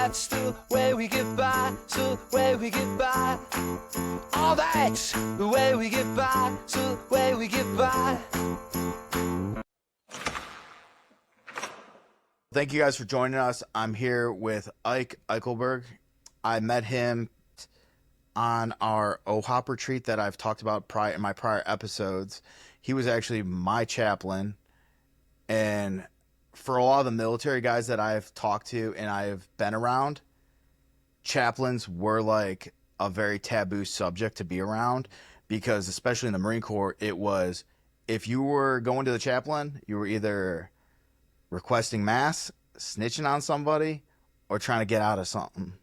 that's the way we get by, so the way we get by. Oh, that's the way we get by, so the way we get by. Thank you guys for joining us. I'm here with Echelberger. I met him on our OHOP retreat that I've talked about in my prior episodes. He was actually my chaplain, and for a lot of the military guys that I've talked to and I've been around, chaplains were like a very taboo subject to be around, because especially in the Marine Corps, it was, if you were going to the chaplain, you were either requesting mass, snitching on somebody, or trying to get out of something.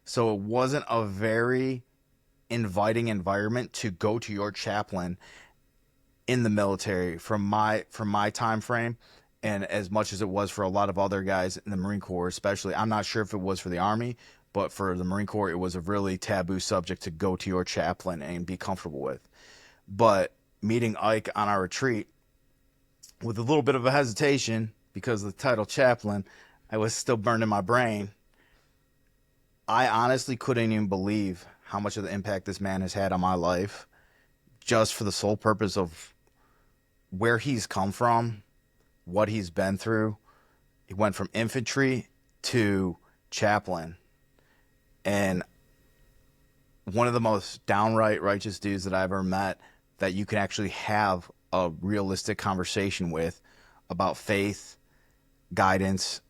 So it wasn't a very inviting environment to go to your chaplain in the military from my time frame, and as much as it was for a lot of other guys in the Marine Corps especially. I'm not sure if it was for the Army, but for the Marine Corps, it was a really taboo subject to go to your chaplain and be comfortable with. But meeting Ike on our retreat, with a little bit of a hesitation, because of the title chaplain, I was still burned in my brain. I honestly couldn't even believe how much of the impact this man has had on my life, just for the sole purpose of where he's come from, what he's been through. He went from infantry to chaplain, and one of the most downright righteous dudes that I've ever met, that you can actually have a realistic conversation with about faith, guidance,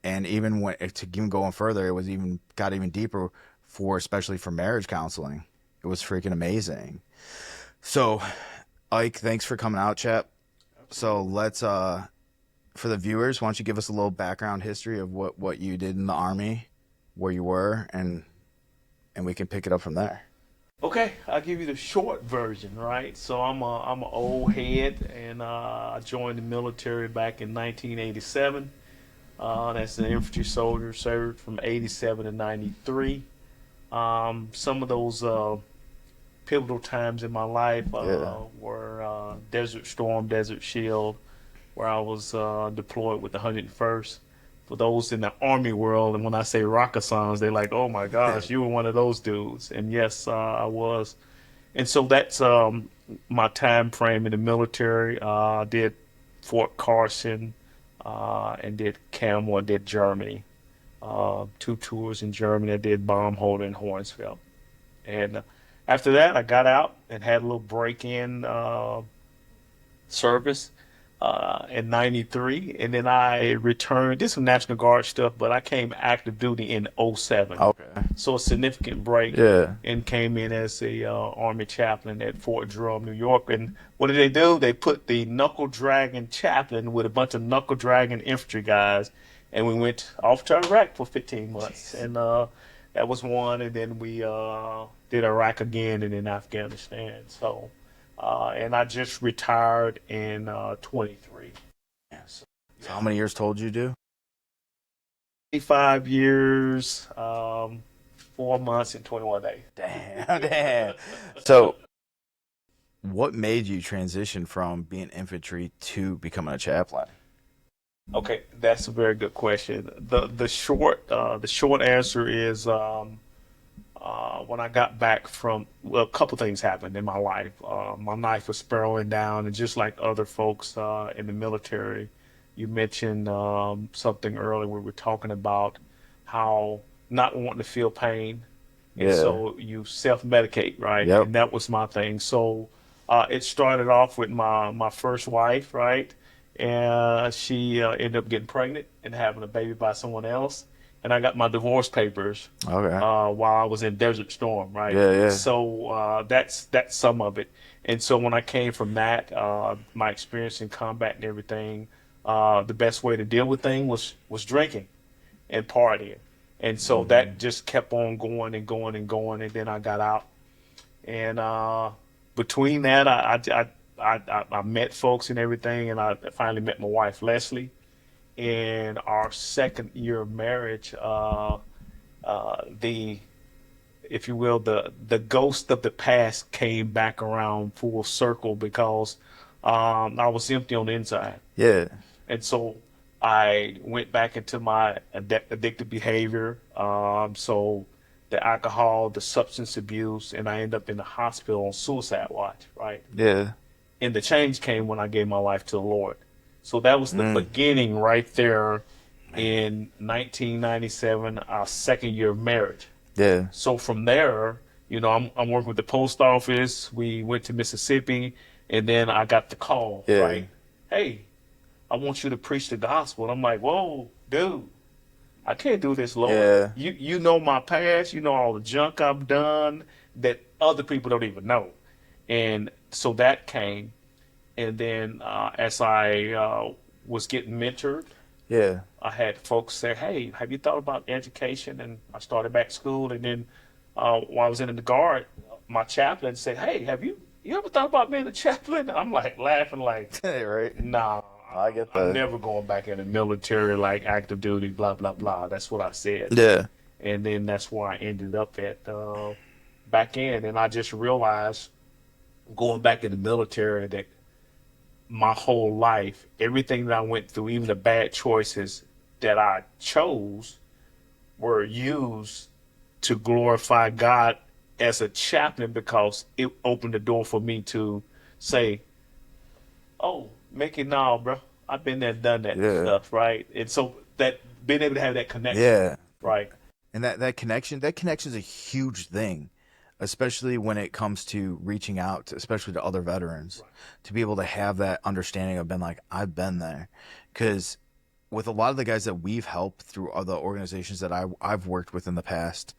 and even to even going further, it was got even deeper, especially for marriage counseling. It was freaking amazing. So, Ike, thanks for coming out, chap. So let's, for the viewers, why don't you give us a little background history of what you did in the Army, where you were, and we can pick it up from there. Okay, I'll give you the short version, right? So I'm an old head, and I joined the military back in 1987. That's an infantry soldier, served from 87 to 93. Some of those pivotal times in my life were Desert Storm, Desert Shield, where I was deployed with the 101st. For those in the Army world, and when I say Rockasons, they're like, oh my gosh, you were one of those dudes. And yes, I was. And so that's my time frame in the military. I did Fort Carson, and did Camel, and did Germany. 2 tours in Germany. I did Baumholder and Hornsfeld. And after that, I got out and had a little break-in service in 93. And then I returned, did some National Guard stuff, but I came active duty in 07. Okay. So a significant break. Yeah. And came in as a Army chaplain at Fort Drum, New York. And what did they do? They put the knuckle-dragging chaplain with a bunch of knuckle-dragging infantry guys, and we went off to Iraq for 15 months. Jeez. And that was one, and then we did Iraq again, and then Afghanistan. So, and I just retired in 23. Yes. So how many years told you do? 25 years, 4 months, and 21 days. Damn. So, what made you transition from being infantry to becoming a chaplain? Okay, that's a very good question. The short answer is when I got back from, well, a couple things happened in my life. My life was spiraling down, and just like other folks in the military, you mentioned something earlier. We were talking about how not wanting to feel pain, and so you self-medicate, right? Yep. And that was my thing. So it started off with my first wife, right? And she ended up getting pregnant and having a baby by someone else. And I got my divorce papers while I was in Desert Storm, right? Yeah. So that's some of it. And so when I came from that, my experience in combat and everything, the best way to deal with things was drinking and partying. And so that just kept on going and going and going. And then I got out. And between that, I met folks and everything, and I finally met my wife, Leslie. In our second year of marriage, if you will, the ghost of the past came back around full circle, because I was empty on the inside. Yeah. And so I went back into my addictive behavior. So the alcohol, the substance abuse, and I ended up in the hospital on suicide watch, right? Yeah. And the change came when I gave my life to the Lord. So that was the Mm. beginning right there in 1997, our second year of marriage. Yeah. So from there, I'm working with the post office. We went to Mississippi, and then I got the call, Yeah. right? Hey, I want you to preach the gospel. And I'm like, whoa, dude, I can't do this, Lord. Yeah. You know my past. You know all the junk I've done that other people don't even know. And so that came. And then as I was getting mentored, Yeah. I had folks say, hey, have you thought about education? And I started back school. And then while I was in the Guard, my chaplain said, hey, you ever thought about being a chaplain? I'm like laughing like, Right. nah, I get I'm that. never going back in the military, like active duty, blah, blah, blah. That's what I said. Yeah. And then that's where I ended up at back in. And I just realized going back in the military that my whole life, everything that I went through, even the bad choices that I chose, were used to glorify God as a chaplain because it opened the door for me to say, oh, make it now, bro. I've been there, done that Yeah. stuff, right? And so that being able to have that connection, Yeah. right? And that connection is a huge thing, especially when it comes to reaching out, especially to other veterans, to be able to have that understanding of been like, I've been there. Because with a lot of the guys that we've helped through other organizations that I've worked with in the past,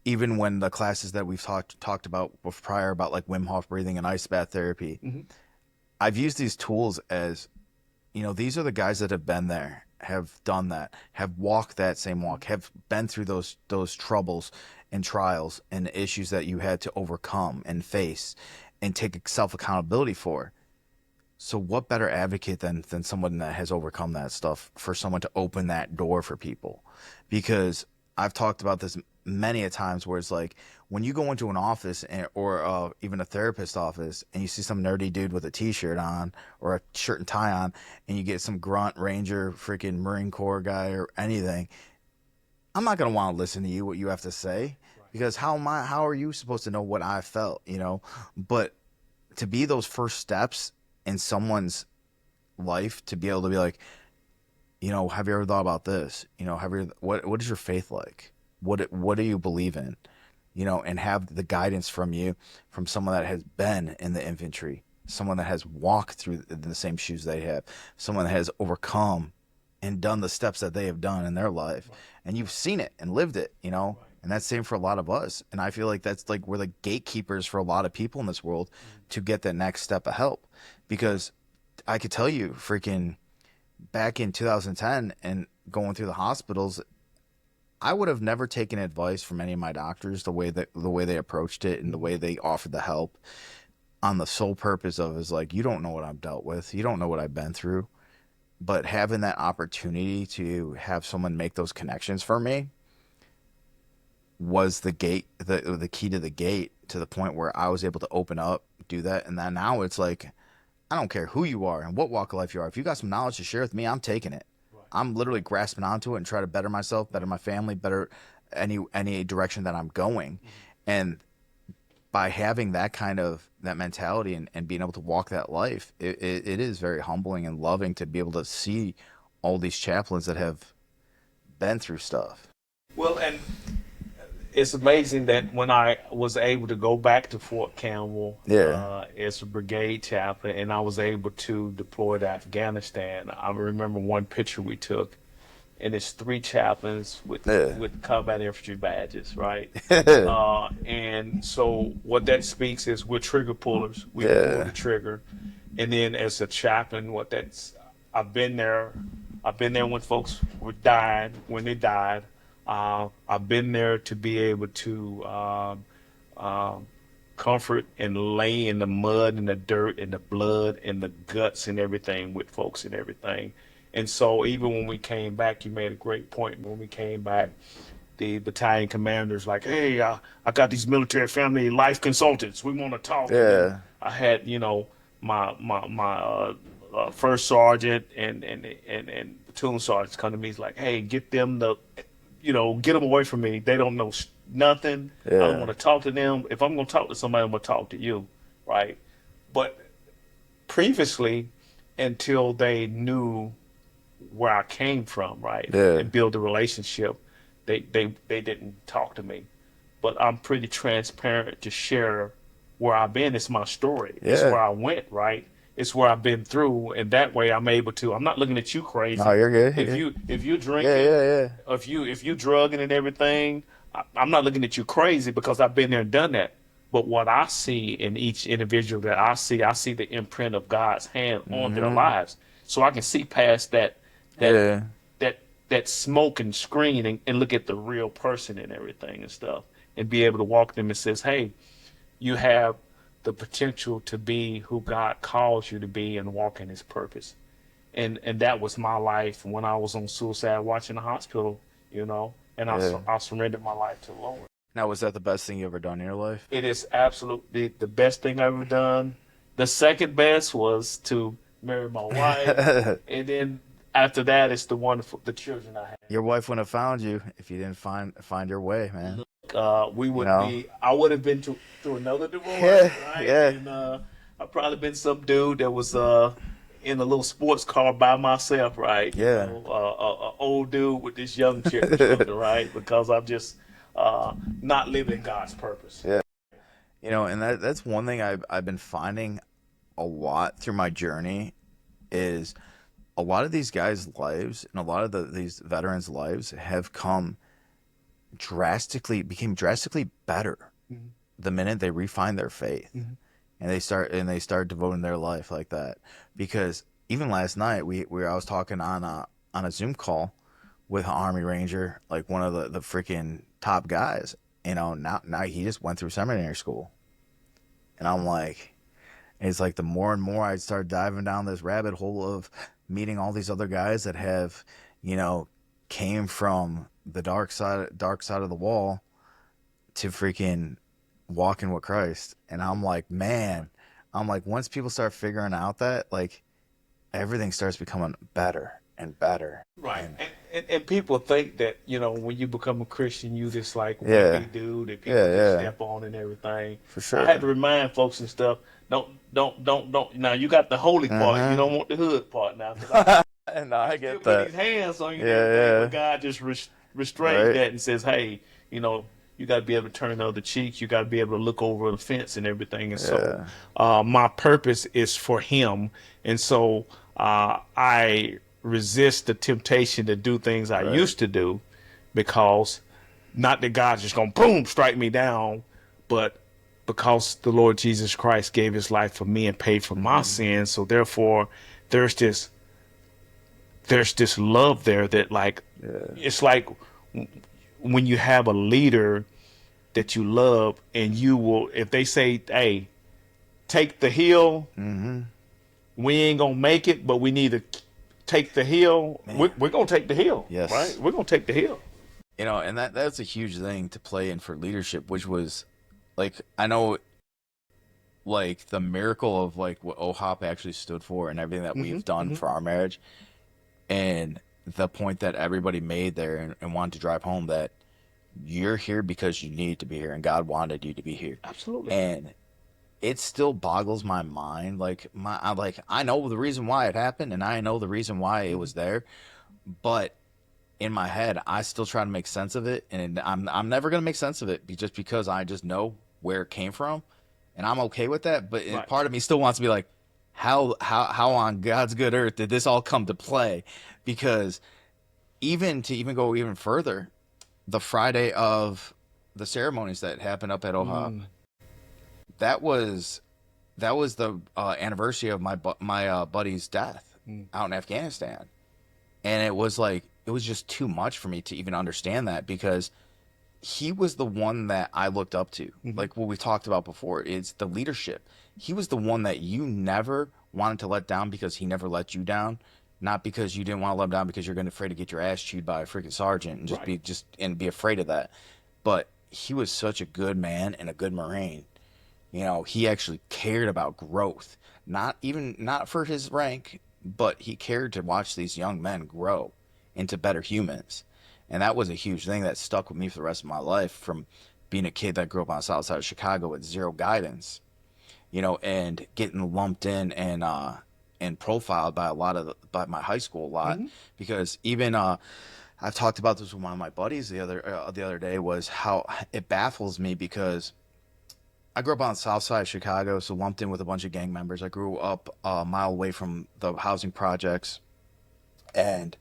even when the classes that we've talked about prior about like Wim Hof breathing and ice bath therapy, I've used these tools as, these are the guys that have been there, have done that, have walked that same walk, have been through those troubles and trials and issues that you had to overcome and face and take self accountability for. So what better advocate than someone that has overcome that stuff for someone to open that door for people? Because I've talked about this many a times where it's like when you go into an office or even a therapist office and you see some nerdy dude with a t-shirt on or a shirt and tie on and you get some grunt ranger freaking Marine Corps guy or anything, I'm not going to want to listen to you, what you have to say, because how are you supposed to know what I felt, But to be those first steps in someone's life, to be able to be like, have you ever thought about this? What is your faith like? What do you believe in? And have the guidance from you, from someone that has been in the infantry, someone that has walked through the same shoes they have, someone that has overcome and done the steps that they have done in their life. And you've seen it and lived it, and that's the same for a lot of us. And I feel like that's like we're the gatekeepers for a lot of people in this world to get that next step of help. Because I could tell you freaking back in 2010 and going through the hospitals, I would have never taken advice from any of my doctors the way they approached it and the way they offered the help, on the sole purpose of is like, you don't know what I've dealt with, you don't know what I've been through. But having that opportunity to have someone make those connections for me was the key to the gate, to the point where I was able to open up, do that. And then now it's like, I don't care who you are and what walk of life you are. If you got some knowledge to share with me, I'm taking it. I'm literally grasping onto it and try to better myself, better my family, better any direction that I'm going. And by having that mentality and being able to walk that life, it is very humbling and loving to be able to see all these chaplains that have been through stuff. Well, and it's amazing that when I was able to go back to Fort Campbell as a brigade chaplain, and I was able to deploy to Afghanistan, I remember one picture we took, and it's 3 chaplains with combat infantry badges, right? And so what that speaks is we're trigger pullers. We pull the trigger, and then as a chaplain, I've been there when folks when they died. I've been there to be able to comfort and lay in the mud and the dirt and the blood and the guts and everything with folks and everything. And so even when we came back, you made a great point. When we came back, the battalion commanders like, hey, I got these military family life consultants. We want to talk. Yeah. I had, my first sergeant and platoon sergeants come to me. He's like, hey, get them get them away from me. They don't know nothing. I don't want to talk to them. If I'm going to talk to somebody, I'm going to talk to you, right? But previously, until they knew where I came from, right, and build a relationship, they didn't talk to me. But I'm pretty transparent to share where I've been. It's my story. It's where I went, right? It's where I've been through, and that way I'm able to. I'm not looking at you crazy. No, you're good. If you drinking, if you drugging and everything, I'm not looking at you crazy because I've been there and done that. But what I see in each individual that I see the imprint of God's hand on their lives, so I can see past that smoke and screen and look at the real person and everything and stuff, and be able to walk them and says, hey, you have the potential to be who God calls you to be and walk in his purpose. And that was my life when I was on suicide watch in the hospital, and I surrendered my life to the Lord. Now, was that the best thing you ever done in your life? It is absolutely the best thing I've ever done. The second best was to marry my wife. And then after that, it's the children I have. Your wife wouldn't have found you if you didn't find your way, man. I would have been through another divorce, right? Yeah. And I'd probably been some dude that was in a little sports car by myself, right? Yeah. A old dude with this young chick or something, right? Because I'm just not living God's purpose. Yeah. And that's one thing I've been finding a lot through my journey is a lot of these guys' lives and a lot of these veterans' lives have became drastically better the minute they refine their faith and they start devoting their life like that. Because even last night I was talking on a Zoom call with an Army Ranger, like one of the freaking top guys. Now he just went through seminary school, and I'm like, it's like the more and more I start diving down this rabbit hole of meeting all these other guys that have, came from the dark side of the wall to freaking walking with Christ. And I'm like, man, once people start figuring out that, like, everything starts becoming better and better. Right. And people think that, when you become a Christian, you just like wimpy dude that people just step on and everything. For sure. I had to remind folks and stuff, don't. Now, you got the holy part. You don't want the hood part now. And I get put that. His hands on you. But God just restrains that and says, hey, you got to be able to turn the other cheek. You got to be able to look over the fence and everything. And so my purpose is for him. And so I resist the temptation to do things I used to do, because not that God's just going to boom, strike me down, but because the Lord Jesus Christ gave his life for me and paid for my sins. So therefore there's this love there that, like, it's like when you have a leader that you love, and you will, if they say, hey, take the hill, we ain't gonna make it, but we need to take the hill. We're gonna take the hill. Yes. Right? We're gonna take the hill. And that's a huge thing to play in for leadership, which was, like, I know, like, the miracle of, like, what OHOP actually stood for and everything that we've done for our marriage, and the point that everybody made there and wanted to drive home that you're here because you need to be here and God wanted you to be here. Absolutely. And it still boggles my mind. I know the reason why it happened, and I know the reason why it was there, but in my head, I still try to make sense of it, and I'm never gonna make sense of it just because I just know where it came from, and I'm okay with that. But part of me still wants to be like, how on God's good earth did this all come to play? Because even go even further, the Friday of the ceremonies that happened up at OHOP, that was the anniversary of my buddy's death out in Afghanistan, and it was just too much for me to even understand that, because he was the one that I looked up to. Like what we talked about before, it's the leadership. He was the one that you never wanted to let down, because he never let you down. Not because you didn't want to let him down because you're going to afraid to get your ass chewed by a freaking sergeant and be afraid of that. But he was such a good man and a good Marine. He actually cared about growth, not for his rank, but he cared to watch these young men grow into better humans. And that was a huge thing that stuck with me for the rest of my life, from being a kid that grew up on the south side of Chicago with zero guidance, and getting lumped in and profiled by by my high school a lot. Because even I've talked about this with one of my buddies the other day, was how it baffles me, because I grew up on the south side of Chicago, so lumped in with a bunch of gang members. I grew up a mile away from the housing projects, and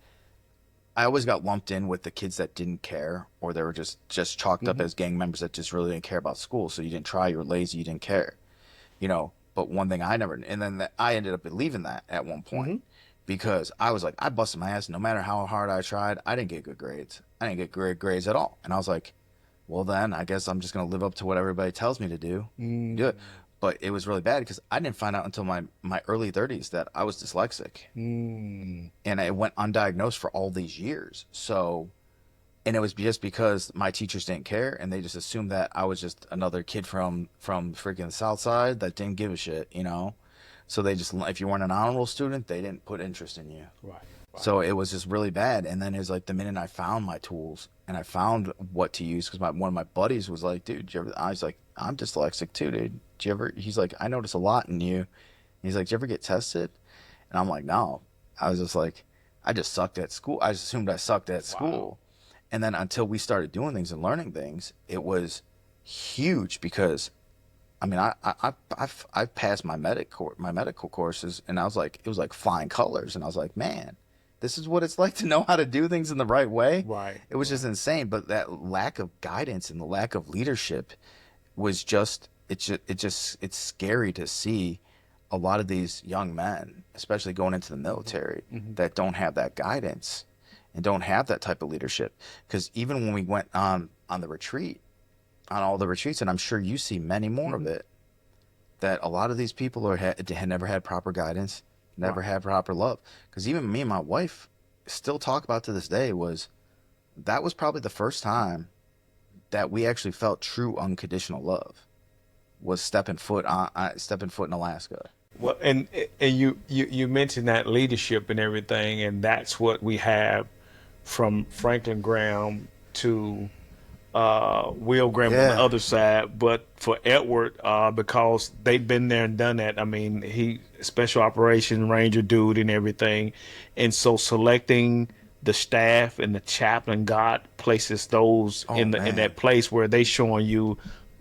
I always got lumped in with the kids that didn't care, or they were just chalked up as gang members that just really didn't care about school. So you didn't try, you were lazy, you didn't care, But one thing and then I ended up believing that at one point, because I was like, I busted my ass. No matter how hard I tried, I didn't get good grades. I didn't get great grades at all. And I was like, well, then I guess I'm just going to live up to what everybody tells me to do. Do it. But it was really bad, because I didn't find out until my early 30s that I was dyslexic. And I went undiagnosed for all these years. So, and it was just because my teachers didn't care, and they just assumed that I was just another kid from freaking the south side that didn't give a shit, So they just, if you weren't an honor roll student, they didn't put interest in you. Right. So it was just really bad. And then it was like the minute I found my tools and I found what to use, because one of my buddies was like, dude, I was like, I'm dyslexic too, dude. He's like, I notice a lot in you. And he's like, did you ever get tested? And I'm like, no. I was just like, I just sucked at school. I just assumed I sucked at school. And then until we started doing things and learning things, it was huge, because I mean, I've passed my medical courses, and it was like flying colors. And I was like, man, this is what it's like to know how to do things in the right way. Right. It was just insane. But that lack of guidance and the lack of leadership was it's scary to see a lot of these young men, especially going into the military, that don't have that guidance and don't have that type of leadership. Because even when we went on the retreat, on all the retreats, and I'm sure you see many more of it, that a lot of these people had never had proper guidance, never had proper love. Because even me and my wife still talk about to this day, that was probably the first time that we actually felt true unconditional love, was stepping foot in Alaska. Well, and you mentioned that leadership and everything, and that's what we have from Franklin Graham to Will Graham on the other side. But for Edward, because they've been there and done that, I mean, he special operation ranger dude and everything, and so selecting the staff and the chaplain, God places those in that place where they showing you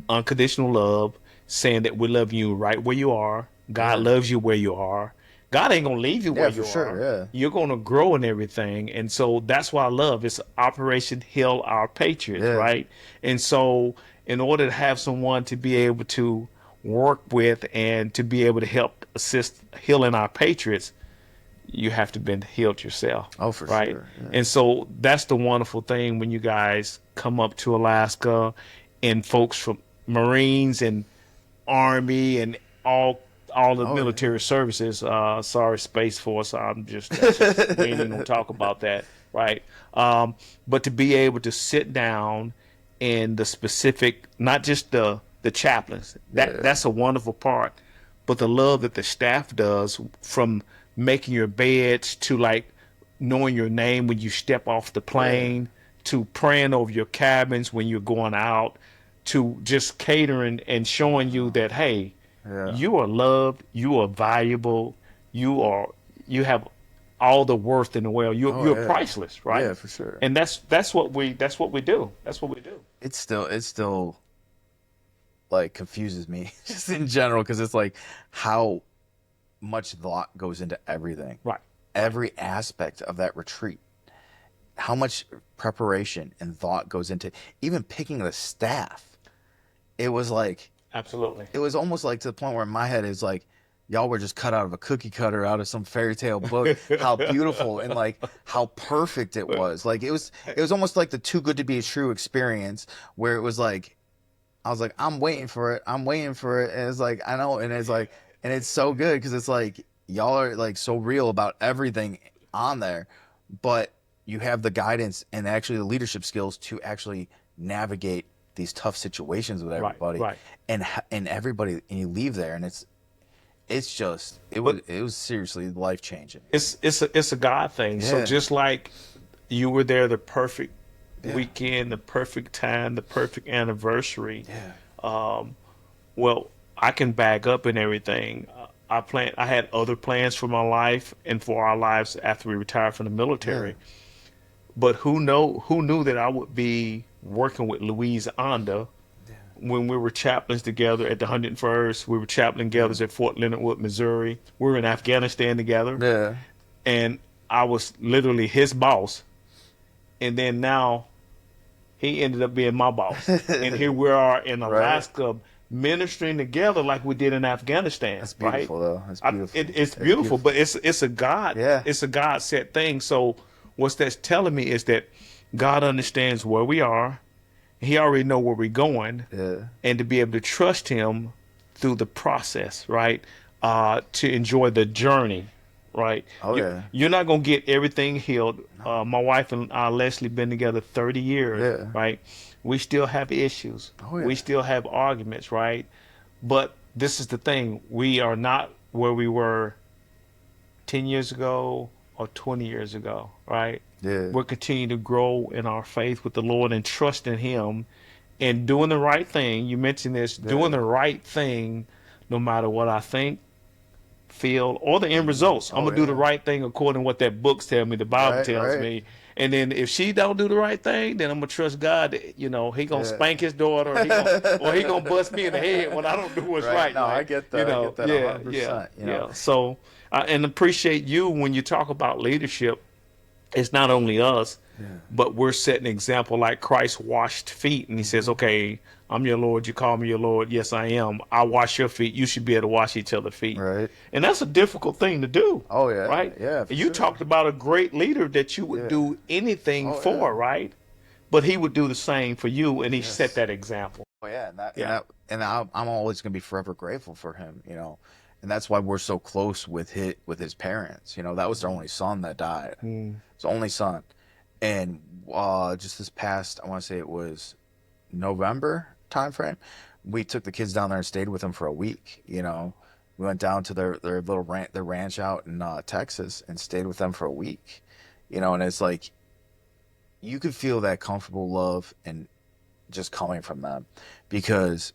unconditional love, saying that we love you right where you are. God loves you where you are. God ain't gonna leave you where you are. Yeah. You're gonna grow in everything, and so that's why I love it's Operation Heal Our Patriots, right? And so, in order to have someone to be able to work with and to be able to help assist healing our patriots, you have to be healed yourself. Oh, for right? sure. Yeah. And so that's the wonderful thing when you guys come up to Alaska, and folks from Marines and Army and all the military services. Sorry, Space Force. I'm just we ain't even gonna talk about that, right? But to be able to sit down in the specific, not just the chaplains. That's a wonderful part, but the love that the staff does, from making your beds to like knowing your name when you step off the plane, to praying over your cabins when you're going out, to just catering and showing you that, hey, you are loved, you are valuable, you have all the worth in the world. You're priceless, right? Yeah, for sure. And that's what we do. That's what we do. It's still like confuses me just in general, because it's like how much thought goes into everything. Right. Every aspect of that retreat. How much preparation and thought goes into even picking the staff. It was like, absolutely. It was almost like to the point where in my head is like, y'all were just cut out of a cookie cutter out of some fairy tale book. How beautiful and like how perfect it was. Like it was almost like the too good to be true experience, where it was like, I was like, I'm waiting for it. And it's like, I know. And it's like, and it's so good, because it's like, y'all are like so real about everything on there, but you have the guidance and actually the leadership skills to actually navigate these tough situations with everybody, right. and everybody, and you leave there, and it's just it was seriously life changing. It's a God thing. So Yeah. just like you were there, the perfect Yeah. weekend, the perfect time, the perfect anniversary. Yeah. Well, I can back up and everything. I had other plans for my life and for our lives after we retired from the military. Yeah. But who knew that I would be working with Louise Onda when we were chaplains together at the 101st. We were chaplain together at Fort Leonard Wood, Missouri. We were in Afghanistan together. Yeah. And I was literally his boss. And then now he ended up being my boss. And here we are in Alaska ministering together like we did in Afghanistan. That's beautiful, though. That's beautiful. It's beautiful, but it's a God. Yeah. It's a God set thing. So what that's telling me is that God understands where we are. He already know where we're going. Yeah. And to be able to trust him through the process, right? To enjoy the journey, right? Oh, yeah. You're not going to get everything healed. My wife and I, Leslie, been together 30 years, Yeah. right? We still have issues. Oh, yeah. We still have arguments, right? But this is the thing. We are not where we were 10 years ago or 20 years ago, right? Yeah. We're continuing to grow in our faith with the Lord and trust in him and doing the right thing. You mentioned this, doing the right thing no matter what I think, feel, or the end results. I'm going to do the right thing according to what that books tell me, the Bible tells me. And then if she don't do the right thing, then I'm going to trust God that, he going to spank his daughter or he going to bust me in the head when I don't do what's right. No, right? I get that. I get that 100%. Yeah. So, and appreciate you when you talk about leadership. It's not only us, but we're setting an example like Christ washed feet. And he says, okay, I'm your Lord. You call me your Lord. Yes, I am. I wash your feet. You should be able to wash each other's feet. Right. And that's a difficult thing to do. Oh, yeah. Right? Yeah. And you talked about a great leader that you would do anything for, right? But he would do the same for you, and he set that example. Oh, yeah. And I'm always going to be forever grateful for him, And that's why we're so close with his parents. That was their only son that died. It's the only son. And just this past, I want to say it was November timeframe, we took the kids down there and stayed with them for a week. We went down to their little their ranch out in Texas and stayed with them for a week. And it's like you could feel that comfortable love and just coming from them, because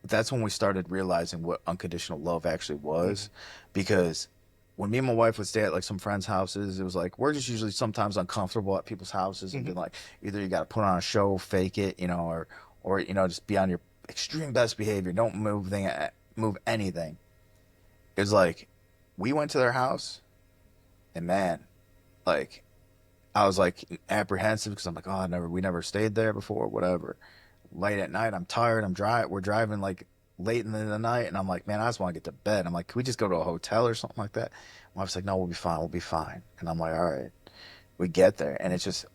that's when we started realizing what unconditional love actually was. Because when me and my wife would stay at like some friends' houses, it was like we're just usually sometimes uncomfortable at people's houses and be like, either you got to put on a show, fake it, or just be on your extreme best behavior, don't move anything. It was like we went to their house, and man, like I was like apprehensive because I'm like, oh, we never stayed there before, whatever. Late at night, I'm tired. We're driving like late in the night, and I'm like, man, I just want to get to bed. I'm like, can we just go to a hotel or something like that? My wife's like, no, we'll be fine. And I'm like, all right. We get there, and it's just,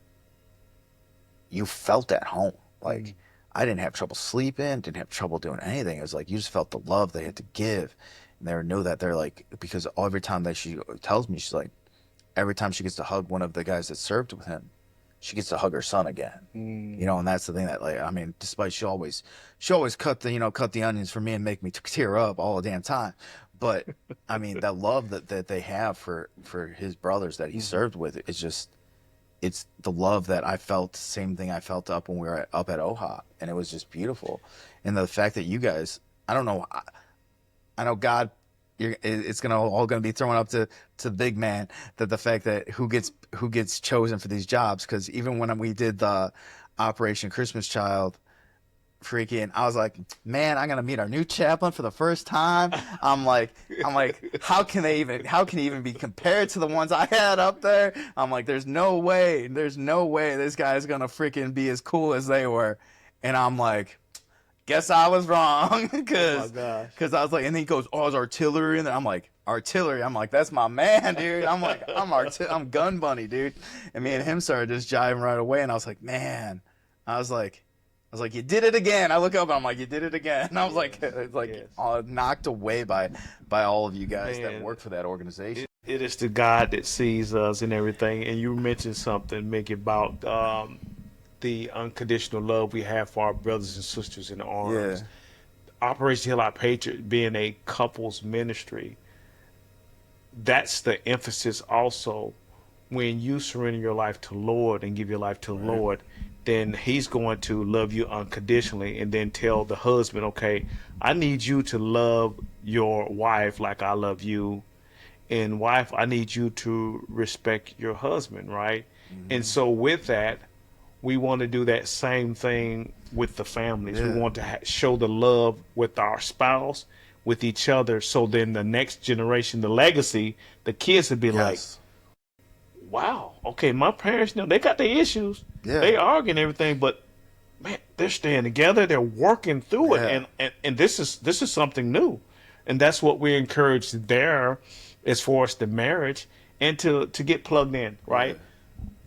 you felt at home. Like, I didn't have trouble sleeping, didn't have trouble doing anything. It was like, you just felt the love they had to give. And they knew that they're like, because every time that she tells me, she's like, every time she gets to hug one of the guys that served with him, she gets to hug her son again. And that's the thing that, like, I mean, despite she always cut the onions for me and make me tear up all the damn time. But I mean, that love that they have for his brothers that he served with, it's the love that I felt, same thing I felt up when we were up at OHA, and it was just beautiful. And the fact that you guys, I don't know, I know God, it's all gonna be thrown up to the big man, that the fact that who gets chosen for these jobs. Because even when we did the Operation Christmas Child, freaking, I was like, man, I'm gonna meet our new chaplain for the first time. I'm like, how can he even be compared to the ones I had up there? I'm like, there's no way this guy's gonna freaking be as cool as they were. And I'm like, guess I was wrong. Because I was like, and then he goes, oh, it's artillery. And then I'm like, artillery. I'm like, that's my man, dude. I'm like, I'm gun bunny, dude. And me and him started just jiving right away. And I was like, man, I was like, you did it again. I look up and I'm like, you did it again. And I was like, it's like knocked away by all of you guys that work for that organization. It is the God that sees us and everything. And you mentioned something, Mickey, about the unconditional love we have for our brothers and sisters in the arms. Operation Heal Our Patriots being a couples ministry, that's the emphasis also. When you surrender your life to Lord and give your life to the Lord, then he's going to love you unconditionally, and then tell the husband, okay, I need you to love your wife like I love you, and wife, I need you to respect your husband, right? And so with that, we want to do that same thing with the families. We want to show the love with our spouse, with each other, so then the next generation, the legacy, the kids would be like, wow, okay, my parents know they got their issues. They argue and everything, but man, they're staying together. They're working through it, and this is something new, and that's what we encourage there, as far as the marriage, and to get plugged in, right?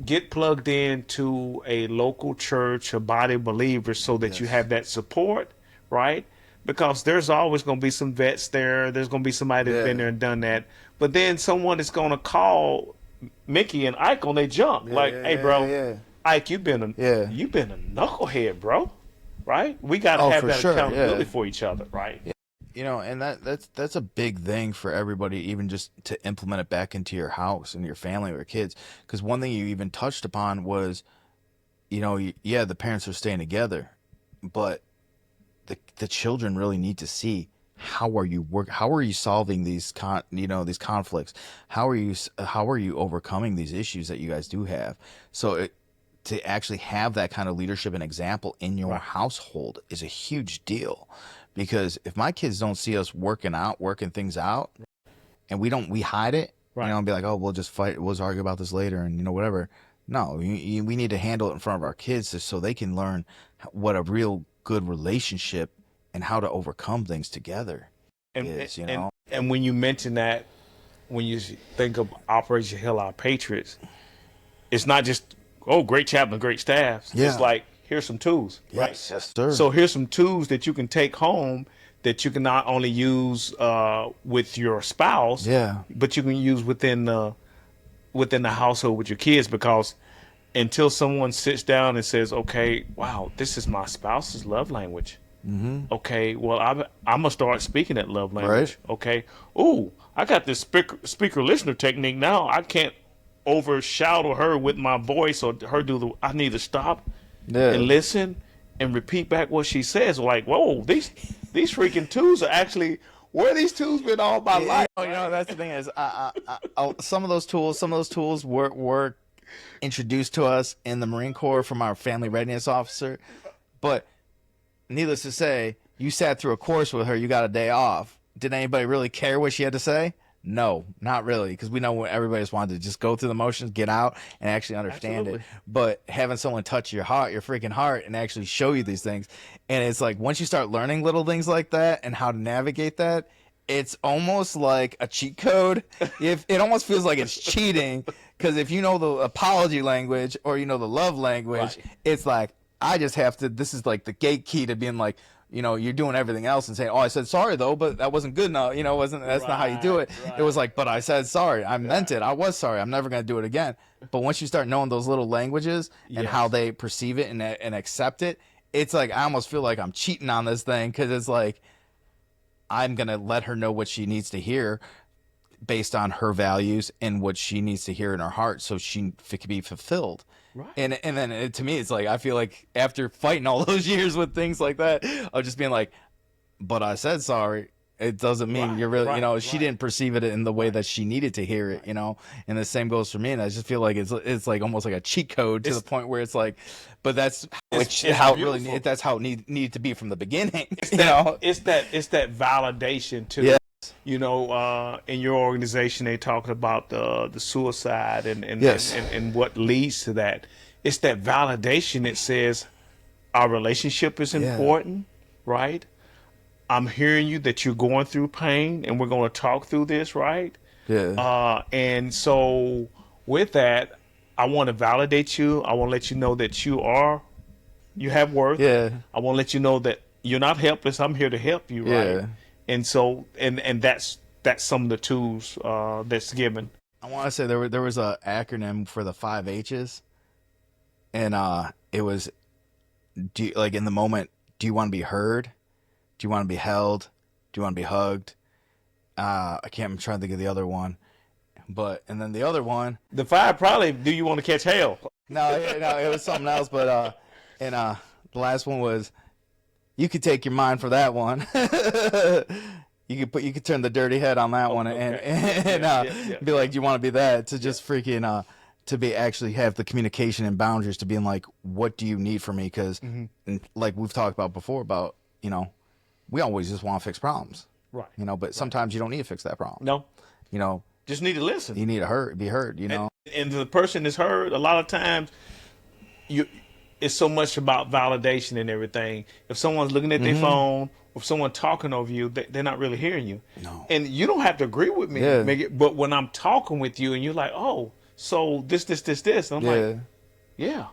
Get plugged into a local church, a body of believers, so that you have that support, right? Because there's always going to be some vets there. There's going to be somebody that's been there and done that, but then someone is going to call Mickey and Ike on their jump, hey, bro, Ike, you've been a knucklehead, bro, right? We got to have that accountability for each other, right? You know, and that's a big thing for everybody, even just to implement it back into your house and your family or your kids. Because one thing you even touched upon was, you know, the parents are staying together, but the children really need to see, how are you solving these these conflicts? How are you overcoming these issues that you guys do have? So to actually have that kind of leadership and example in your household is a huge deal, because if my kids don't see us working things out, and we hide it, and be like, oh, we'll just fight, we'll argue about this later, and whatever. No, we need to handle it in front of our kids, so they can learn what a real good relationship and how to overcome things together is, And when you mention that, when you think of Operation Heal Our Patriots, it's not just, oh, great chaplain, great staff. It's like, here's some tools, right? Yes, sir. So here's some tools that you can take home, that you can not only use with your spouse, but you can use within the household with your kids. Because until someone sits down and says, okay, wow, this is my spouse's love language. Okay, well, I'm gonna start speaking that love language. Okay, ooh, I got this speaker listener technique now. I can't overshadow her with my voice, or I need to stop and listen and repeat back what she says. Like, whoa, these freaking tools are actually, where these tools been all my life. That's the thing is, some of those tools were introduced to us in the Marine Corps from our family readiness officer, but needless to say, you sat through a course with her, you got a day off. Did anybody really care what she had to say? No, not really, because we know what everybody just wanted to just go through the motions, get out, and actually understand it. But having someone touch your heart, your freaking heart, and actually show you these things, and it's like, once you start learning little things like that and how to navigate that, it's almost like a cheat code. If it almost feels like it's cheating, because if you know the apology language or the love language, it's like, I just have to, this is like the gate key to being like, you're doing everything else and saying, oh, I said sorry though, but that wasn't good enough. That's not how you do it. It was like, but I said sorry. I meant it. I was sorry. I'm never going to do it again. But once you start knowing those little languages and how they perceive it and accept it, it's like, I almost feel like I'm cheating on this thing, because it's like, I'm going to let her know what she needs to hear based on her values and what she needs to hear in her heart, so she can be fulfilled. And then to me, it's like, I feel like after fighting all those years with things like that, of just being like, but I said sorry. It doesn't mean you're really, she didn't perceive it in the way that she needed to hear it, and the same goes for me. And I just feel like it's like almost like a cheat code to the point where it's like, but that's how it really that's how it needed to be from the beginning. It's that validation too. In your organization, they talked about the suicide and what leads to that. It's that validation that says our relationship is important, right? I'm hearing you, that you're going through pain, and we're going to talk through this, right? And so with that, I want to validate you. I want to let you know that you have worth. I want to let you know that you're not helpless. I'm here to help you, right? And so, and that's some of the tools that's given. I want to say there was a acronym for the 5 H's, and it was, in the moment, do you want to be heard? Do you want to be held? Do you want to be hugged? I'm trying to think of the other one. And then the other one. The 5 probably, do you want to catch hell? No, it was something else. But the last one was, you could take your mind for that one. You could turn the dirty head on that one and be like, do you want to be that? To just freaking to be actually have the communication and boundaries to being like, what do you need from me? Because like we've talked about before about, we always just want to fix problems, right? But sometimes you don't need to fix that problem. No, just need to listen. You need to be heard. And the person is heard. A lot of times, it's so much about validation and everything. If someone's looking at their phone, if someone talking over you, they're not really hearing you. No. And you don't have to agree with me, but when I'm talking with you and you're like, oh, so this, and I'm like, yeah.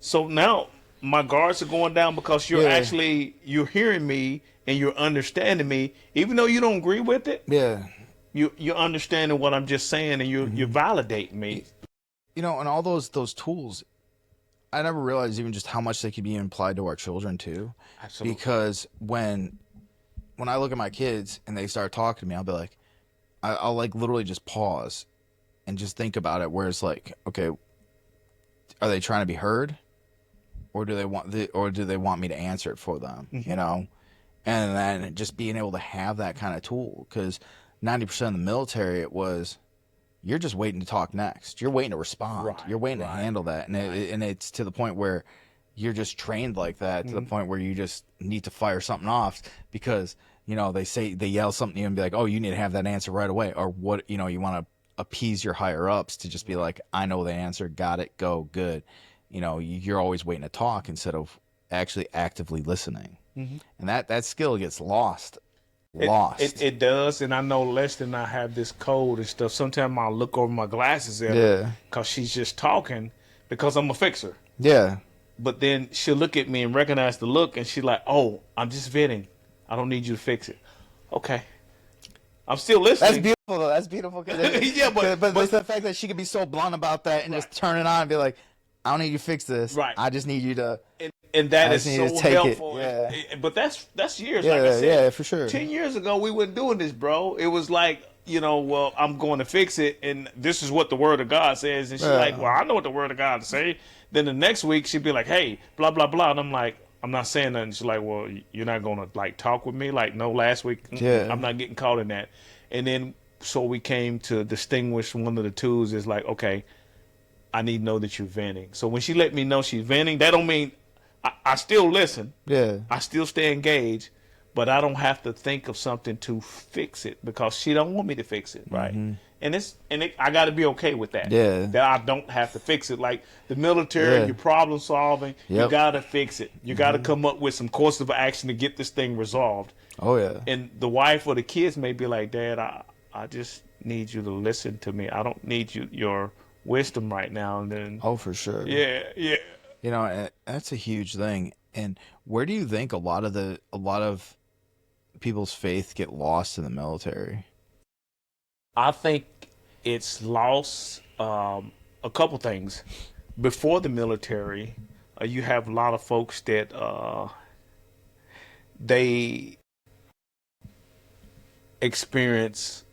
So now my guards are going down because you're hearing me and you're understanding me, even though you don't agree with it. Yeah. You're understanding what I'm just saying, and you're validating me. And all those tools, I never realized even just how much they could be applied to our children too. Absolutely. Because when I look at my kids and they start talking to me, I'll be like, I'll like literally just pause and just think about it. Where it's like, okay, are they trying to be heard, or do they want me to answer it for them? And then just being able to have that kind of tool, because 90% of the military, it was, you're just waiting to talk next. You're waiting to respond. Right, You're waiting to handle that. And it's to the point where you're just trained like that, to the point where you just need to fire something off because, they yell something to you and be like, oh, you need to have that answer right away. Or what, you want to appease your higher ups to just be like, I know the answer. Got it. Go. Good. You're always waiting to talk instead of actually actively listening. And that skill gets lost. It does, and I know Leslie and I have this code and stuff. Sometimes I'll look over my glasses at her because she's just talking because I'm a fixer. Yeah. But then she'll look at me and recognize the look, and she's like, "Oh, I'm just venting. I don't need you to fix it." Okay. I'm still listening. That's beautiful, though. That's beautiful. Yeah, but it's the fact that she could be so blunt about that and just turn it on and be like, I don't need you to fix this. Right. I just need you to. And that is so helpful. Yeah. But that's years. Yeah, like I said, yeah, for sure. 10 years ago, we weren't doing this, bro. It was like, well, I'm going to fix it, and this is what the Word of God says. And she's like, well, I know what the Word of God say. Then the next week, she'd be like, hey, blah, blah, blah. And I'm like, I'm not saying nothing. She's like, well, you're not going to, like, talk with me? Like, no, last week, I'm not getting caught in that. And then, so we came to distinguish one of the tools is like, okay, I need to know that you're venting. So when she let me know she's venting, that don't mean I still listen. Yeah. I still stay engaged, but I don't have to think of something to fix it because she don't want me to fix it, right? And I got to be okay with that. Yeah. That I don't have to fix it. Like the military, you're problem solving. You got to fix it. You got to come up with some course of action to get this thing resolved. Oh yeah. And the wife or the kids may be like, Dad, I just need you to listen to me. I don't need your wisdom right now. And then for sure. Yeah. That's a huge thing. And where do you think a lot of people's faith get lost in the military? I think it's lost a couple things. Before the military, you have a lot of folks that they experience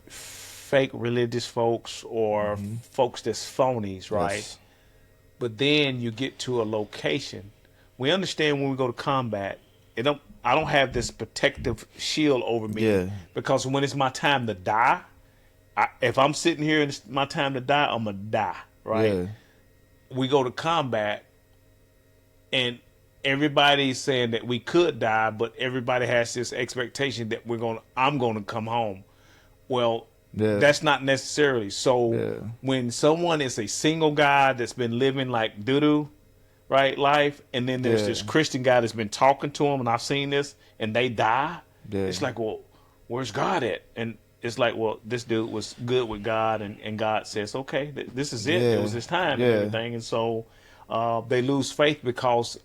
fake religious folks or folks that's phonies, right? Yes. But then you get to a location. We understand when we go to combat, I don't have this protective shield over me because when it's my time to die, if I'm sitting here and it's my time to die, I'm gonna die, right? Yeah. We go to combat, and everybody's saying that we could die, but everybody has this expectation that I'm gonna come home. Well, that's not necessarily. So when someone is a single guy that's been living like doo-doo, right, life, and then there's this Christian guy that's been talking to him, and I've seen this, and they die, it's like, well, where's God at? And it's like, well, this dude was good with God, and God says, okay, this is it. It was his time and everything. And so they lose faith because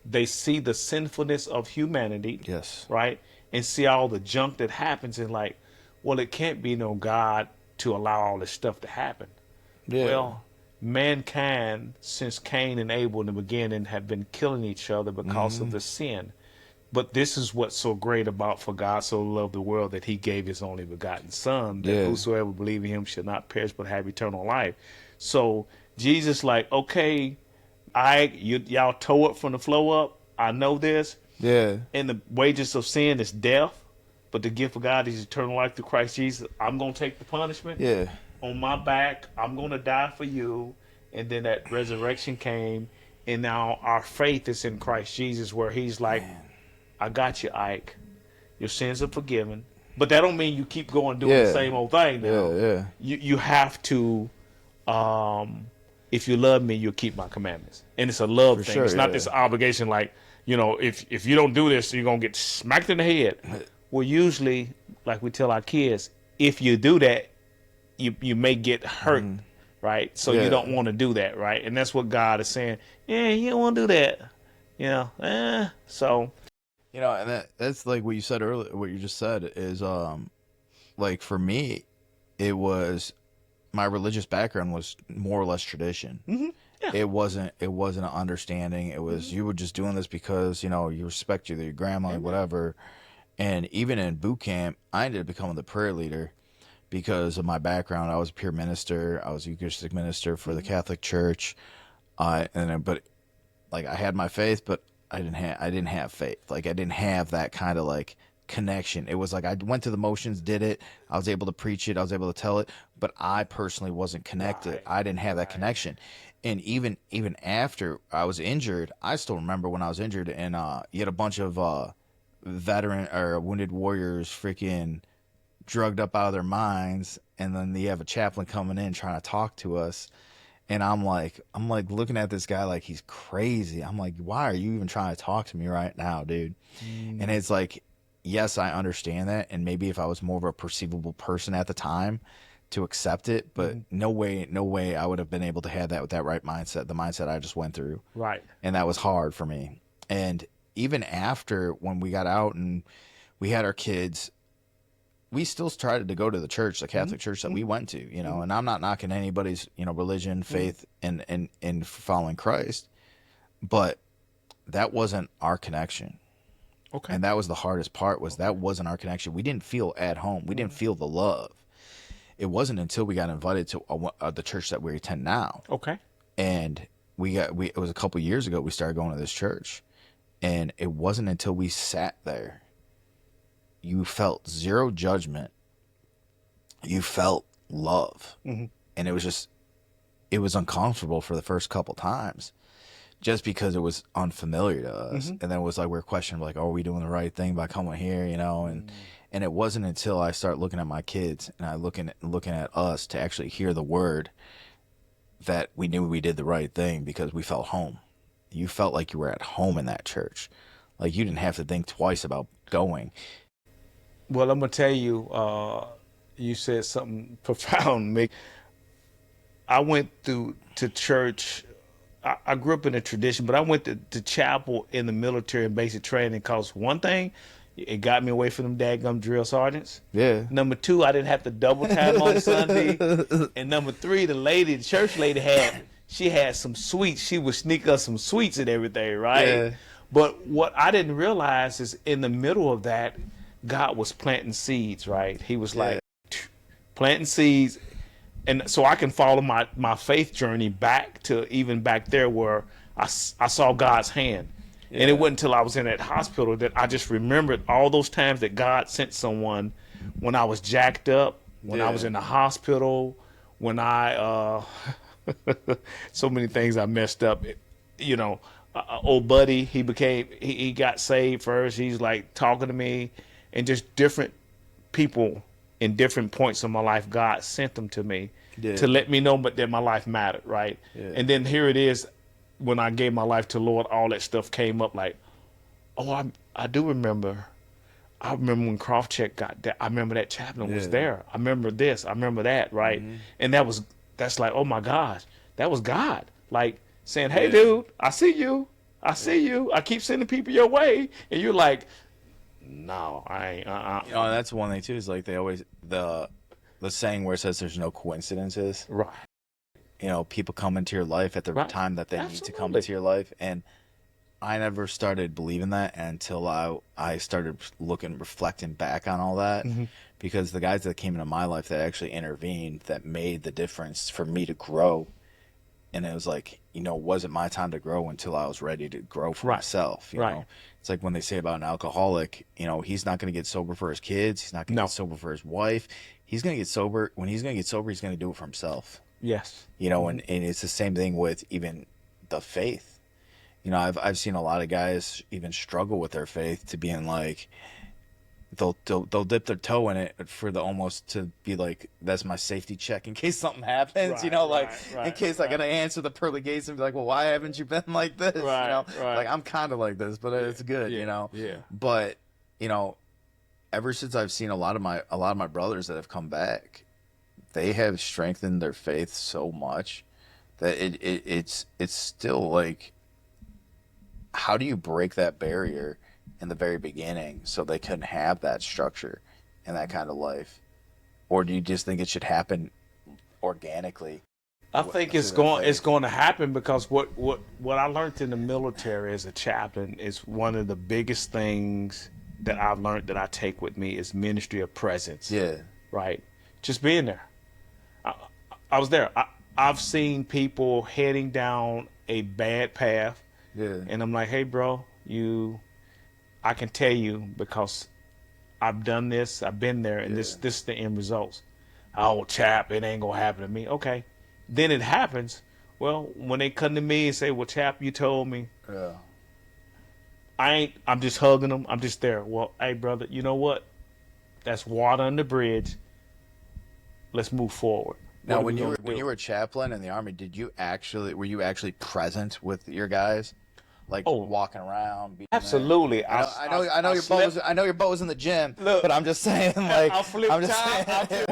they see the sinfulness of humanity, right, and see all the junk that happens, and like, well, it can't be no God to allow all this stuff to happen. Well, mankind, since Cain and Abel in the beginning, have been killing each other because of the sin. But this is what's so great about for God so loved the world that he gave his only begotten son, that Yeah. whosoever believe in him shall not perish but have eternal life. So Jesus like, okay, y'all tore it from the flow up. I know this. Yeah. And the wages of sin is death, but the gift of God is eternal life through Christ Jesus. I'm going to take the punishment Yeah. on my back. I'm going to die for you. And then that resurrection came, and now our faith is in Christ Jesus, where he's like, I got you, Ike. Your sins are forgiven. But that don't mean you keep going doing the same old thing now. Yeah. You have to, if you love me, you'll keep my commandments. And it's a love thing. sure, It's not this obligation like, if you don't do this, you're going to get smacked in the head. Well, usually, like we tell our kids, if you do that, you may get hurt, right? So you don't want to do that, right? And that's what God is saying. Yeah, you don't want to do that. So... and that's like what you said earlier. What you just said is, like for me, it was my religious background was more or less tradition. Mm-hmm. Yeah. It wasn't an understanding. It was you were just doing this because you respect your grandma, whatever. And even in boot camp, I ended up becoming the prayer leader because of my background. I was a peer minister. I was a Eucharistic minister for the Catholic Church. But like I had my faith, but I didn't have faith. Like I didn't have that kind of like connection. It was like I went through the motions, did it. I was able to preach it. I was able to tell it, but I personally wasn't connected. Right. I didn't have that connection. And even after I was injured, I still remember when I was injured, and you had a bunch of veteran or wounded warriors freaking drugged up out of their minds, and then you have a chaplain coming in trying to talk to us. And I'm like looking at this guy like he's crazy. I'm like, why are you even trying to talk to me right now, dude? And it's like, yes, I understand that. And maybe if I was more of a perceivable person at the time to accept it, but no way I would have been able to have that with that right mindset, the mindset I just went through. Right. And that was hard for me. And even after when we got out and we had our kids, we still tried to go to the church, the Catholic church that we went to, and I'm not knocking anybody's, religion, faith, and following Christ, but that wasn't our connection. Okay. And that was the hardest part, was that wasn't our connection. We didn't feel at home. We didn't feel the love. It wasn't until we got invited to the church that we attend now. Okay. And it was a couple years ago we started going to this church, and it wasn't until we sat there. You felt zero judgment. You felt love. And it was uncomfortable for the first couple times just because it was unfamiliar to us. And then it was like, we're questioning, like, are we doing the right thing by coming here, and it wasn't until I start looking at my kids and I looking at us to actually hear the word that we knew we did the right thing, because we felt home. You felt like you were at home in that church. Like you didn't have to think twice about going. Well, I'm going to tell you, you said something profound, Mick. I went to church. I grew up in a tradition, but I went to chapel in the military and basic training because one thing, it got me away from them dadgum drill sergeants. Yeah. Number two, I didn't have to double time on Sunday. And number three, the church lady she had some sweets. She would sneak us some sweets and everything, right? Yeah. But what I didn't realize is in the middle of that, God was planting seeds, right? He was like planting seeds. And so I can follow my faith journey back there where I saw God's hand. Yeah. And it wasn't until I was in that hospital that I just remembered all those times that God sent someone when I was jacked up, when I was in the hospital, when I, so many things I messed up. Old buddy, he got saved first. He's like talking to me, and just different people in different points of my life, God sent them to me to let me know that my life mattered, right? Yeah. And then here it is, when I gave my life to the Lord, all that stuff came up like, oh, I do remember. I remember when Crofcheck got that. I remember that chaplain was there. I remember this. I remember that, right? And that's like, oh my gosh, that was God. Like saying, hey, dude, I see you. I see you. I keep sending people your way. And you're like, no, I ain't. That's one thing too, is like they always, the saying where it says there's no coincidences. Right. People come into your life at the time that they need to come into your life. And I never started believing that until I started reflecting back on all that, because the guys that came into my life that actually intervened, that made the difference for me to grow. And it was like, it wasn't my time to grow until I was ready to grow for Right. myself. Right. It's like when they say about an alcoholic, he's not going to get sober for his kids. He's not going to No. get sober for his wife. He's going to get sober. When he's going to get sober, he's going to do it for himself. Yes. And it's the same thing with even the faith. I've seen a lot of guys even struggle with their faith to being like, they'll dip their toe in it for the almost to be like, that's my safety check in case something happens, in case I gotta answer the pearly gates and be like, well, why haven't you been like this? Right. Like, I'm kind of like this, but it's good, Yeah. But ever since I've seen a lot of my brothers that have come back, they have strengthened their faith so much that it's still like, how do you break that barrier in the very beginning so they can have that structure and that kind of life? Or do you just think it should happen organically? I think it's going to happen because what I learned in the military as a chaplain is one of the biggest things that I've learned that I take with me is ministry of presence. Yeah. Right. Just being there. I was there. I've seen people heading down a bad path. Yeah. And I'm like, hey, bro, I can tell you because I've done this, I've been there, and this is the end results. Oh, chap, it ain't gonna happen to me. Okay. Then it happens. Well, when they come to me and say, well, chap, you told me. Yeah. I'm just hugging them. I'm just there. Well, hey, brother, you know what? That's water on the bridge. Let's move forward. Now, when you were a chaplain in the Army, were you actually present with your guys? Like walking around. Absolutely. I know your boat was in the gym. Look, but I'm just saying, like, I'll flip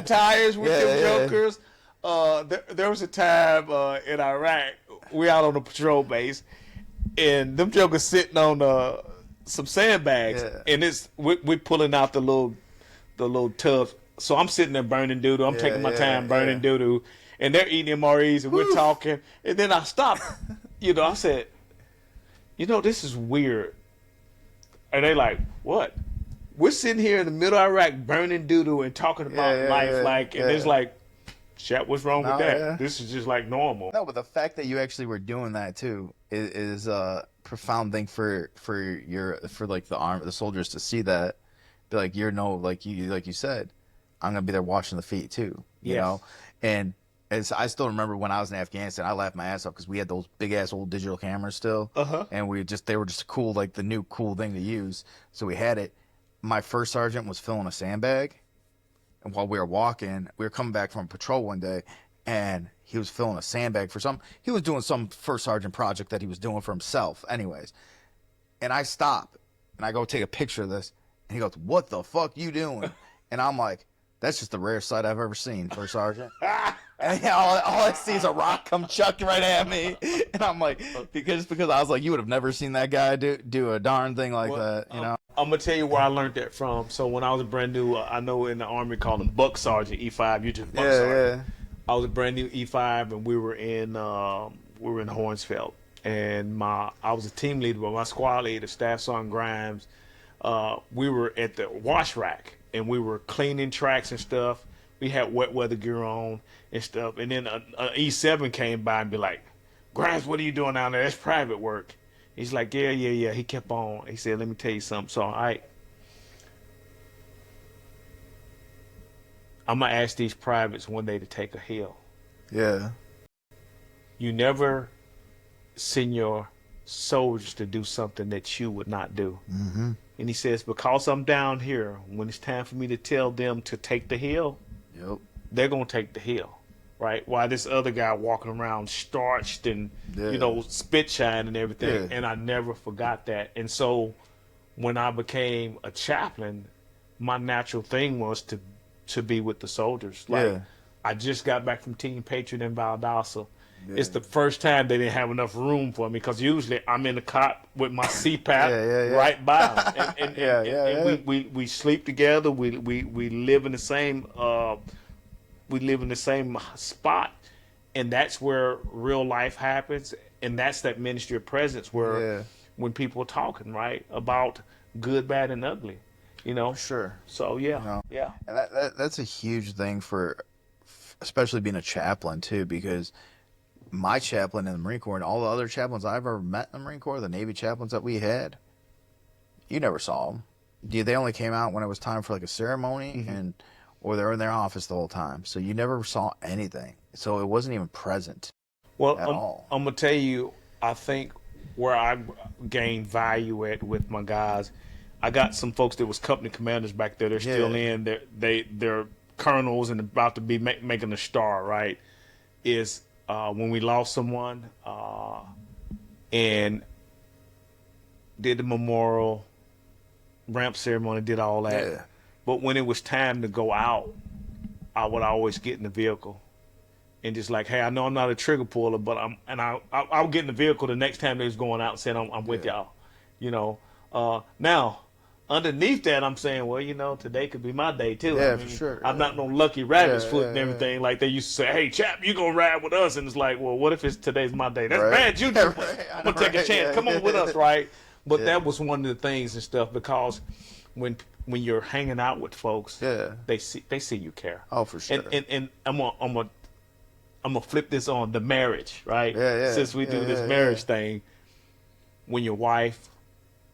tires with them jokers. There was a time in Iraq, we out on the patrol base, and them jokers sitting on some sandbags, and we're pulling out the little tubs. So I'm sitting there burning doodle. I'm taking my time burning doodle, and they're eating MREs, and we're talking. And then I stopped. I said, this is weird. And they like, what? We're sitting here in the middle of Iraq burning doodle and talking about life, and it's like, chat, what's wrong with that? Yeah. This is just like normal. No, but the fact that you actually were doing that too is a profound thing for like the army, the soldiers to see that, be like, like you said, I'm gonna be there watching the feet too, you know. And as I still remember when I was in Afghanistan, I laughed my ass off because we had those big ass old digital cameras still, and they were just cool, like the new cool thing to use. So we had it. My first sergeant was filling a sandbag, and while we were walking, we were coming back from patrol one day, and he was filling a sandbag he was doing some first sergeant project that he was doing for himself, anyways. And I stop and I go take a picture of this, and he goes, "What the fuck you doing?" And I'm like, that's just the rarest sight I've ever seen, First Sergeant. And all I see is a rock come chucked right at me. And I'm like, because I was like, you would have never seen that guy do a darn thing like that, you know? I'm going to tell you where I learned that from. So when I was brand new, I know in the Army called him Buck Sergeant, E5. You just Buck Sergeant. Yeah. I was a brand new E5, and we were in Hornsfeld. And I was a team leader, but my squad leader, Staff Sergeant Grimes, we were at the wash rack. And we were cleaning tracks and stuff. We had wet weather gear on and stuff. And then an E7 came by and be like, Grimes, what are you doing down there? That's private work. He's like, yeah. He kept on. He said, let me tell you something. So, I'm going to ask these privates one day to take a hill. Yeah. You never send your soldiers to do something that you would not do. Mm-hmm. And he says, because I'm down here, when it's time for me to tell them to take the hill, they're going to take the hill, right? While this other guy walking around starched and, spit shine and everything. Yeah. And I never forgot that. And so when I became a chaplain, my natural thing was to be with the soldiers. Like, I just got back from Team Patriot in Valdosta. Yeah. It's the first time they didn't have enough room for me because usually I'm in the cot with my CPAP right by them. And we sleep together. We live in the same spot, and that's where real life happens. And that's that ministry of presence where when people are talking, right, about good, bad, and ugly, you know. Sure. So yeah, You know, yeah, and that's a huge thing for, especially being a chaplain too, because my chaplain in the Marine Corps and all the other chaplains I've ever met in the Marine Corps, the Navy chaplains that we had, you never saw them. They only came out when it was time for like a ceremony, and or they were in their office the whole time. So you never saw anything. So it wasn't even present well, at all. I'm gonna tell you, I think where I gained value at with my guys, I got some folks that was company commanders back there. They're still in. They're colonels and about to be making a star. Right? Is when we lost someone and did the memorial ramp ceremony, did all that. Yeah. But when it was time to go out, I would always get in the vehicle and just like, hey, I know I'm not a trigger puller, but I'll get in the vehicle the next time they was going out and saying I'm with y'all, you know. Now, underneath that, I'm saying, well, you know, today could be my day too. Yeah, I mean, for sure. I'm not no lucky rabbit's foot and yeah. everything like they used to say. Hey, chap, you gonna ride with us? And it's like, well, what if it's today's my day? That's Right. bad, you. Yeah, right. I'm gonna take a chance. Come on with us, right? But Yeah. that was one of the things and stuff because when you're hanging out with folks, they see you care. Oh, for sure. And I'm gonna flip this on the marriage, right? Yeah. Since we do this marriage thing, when your wife,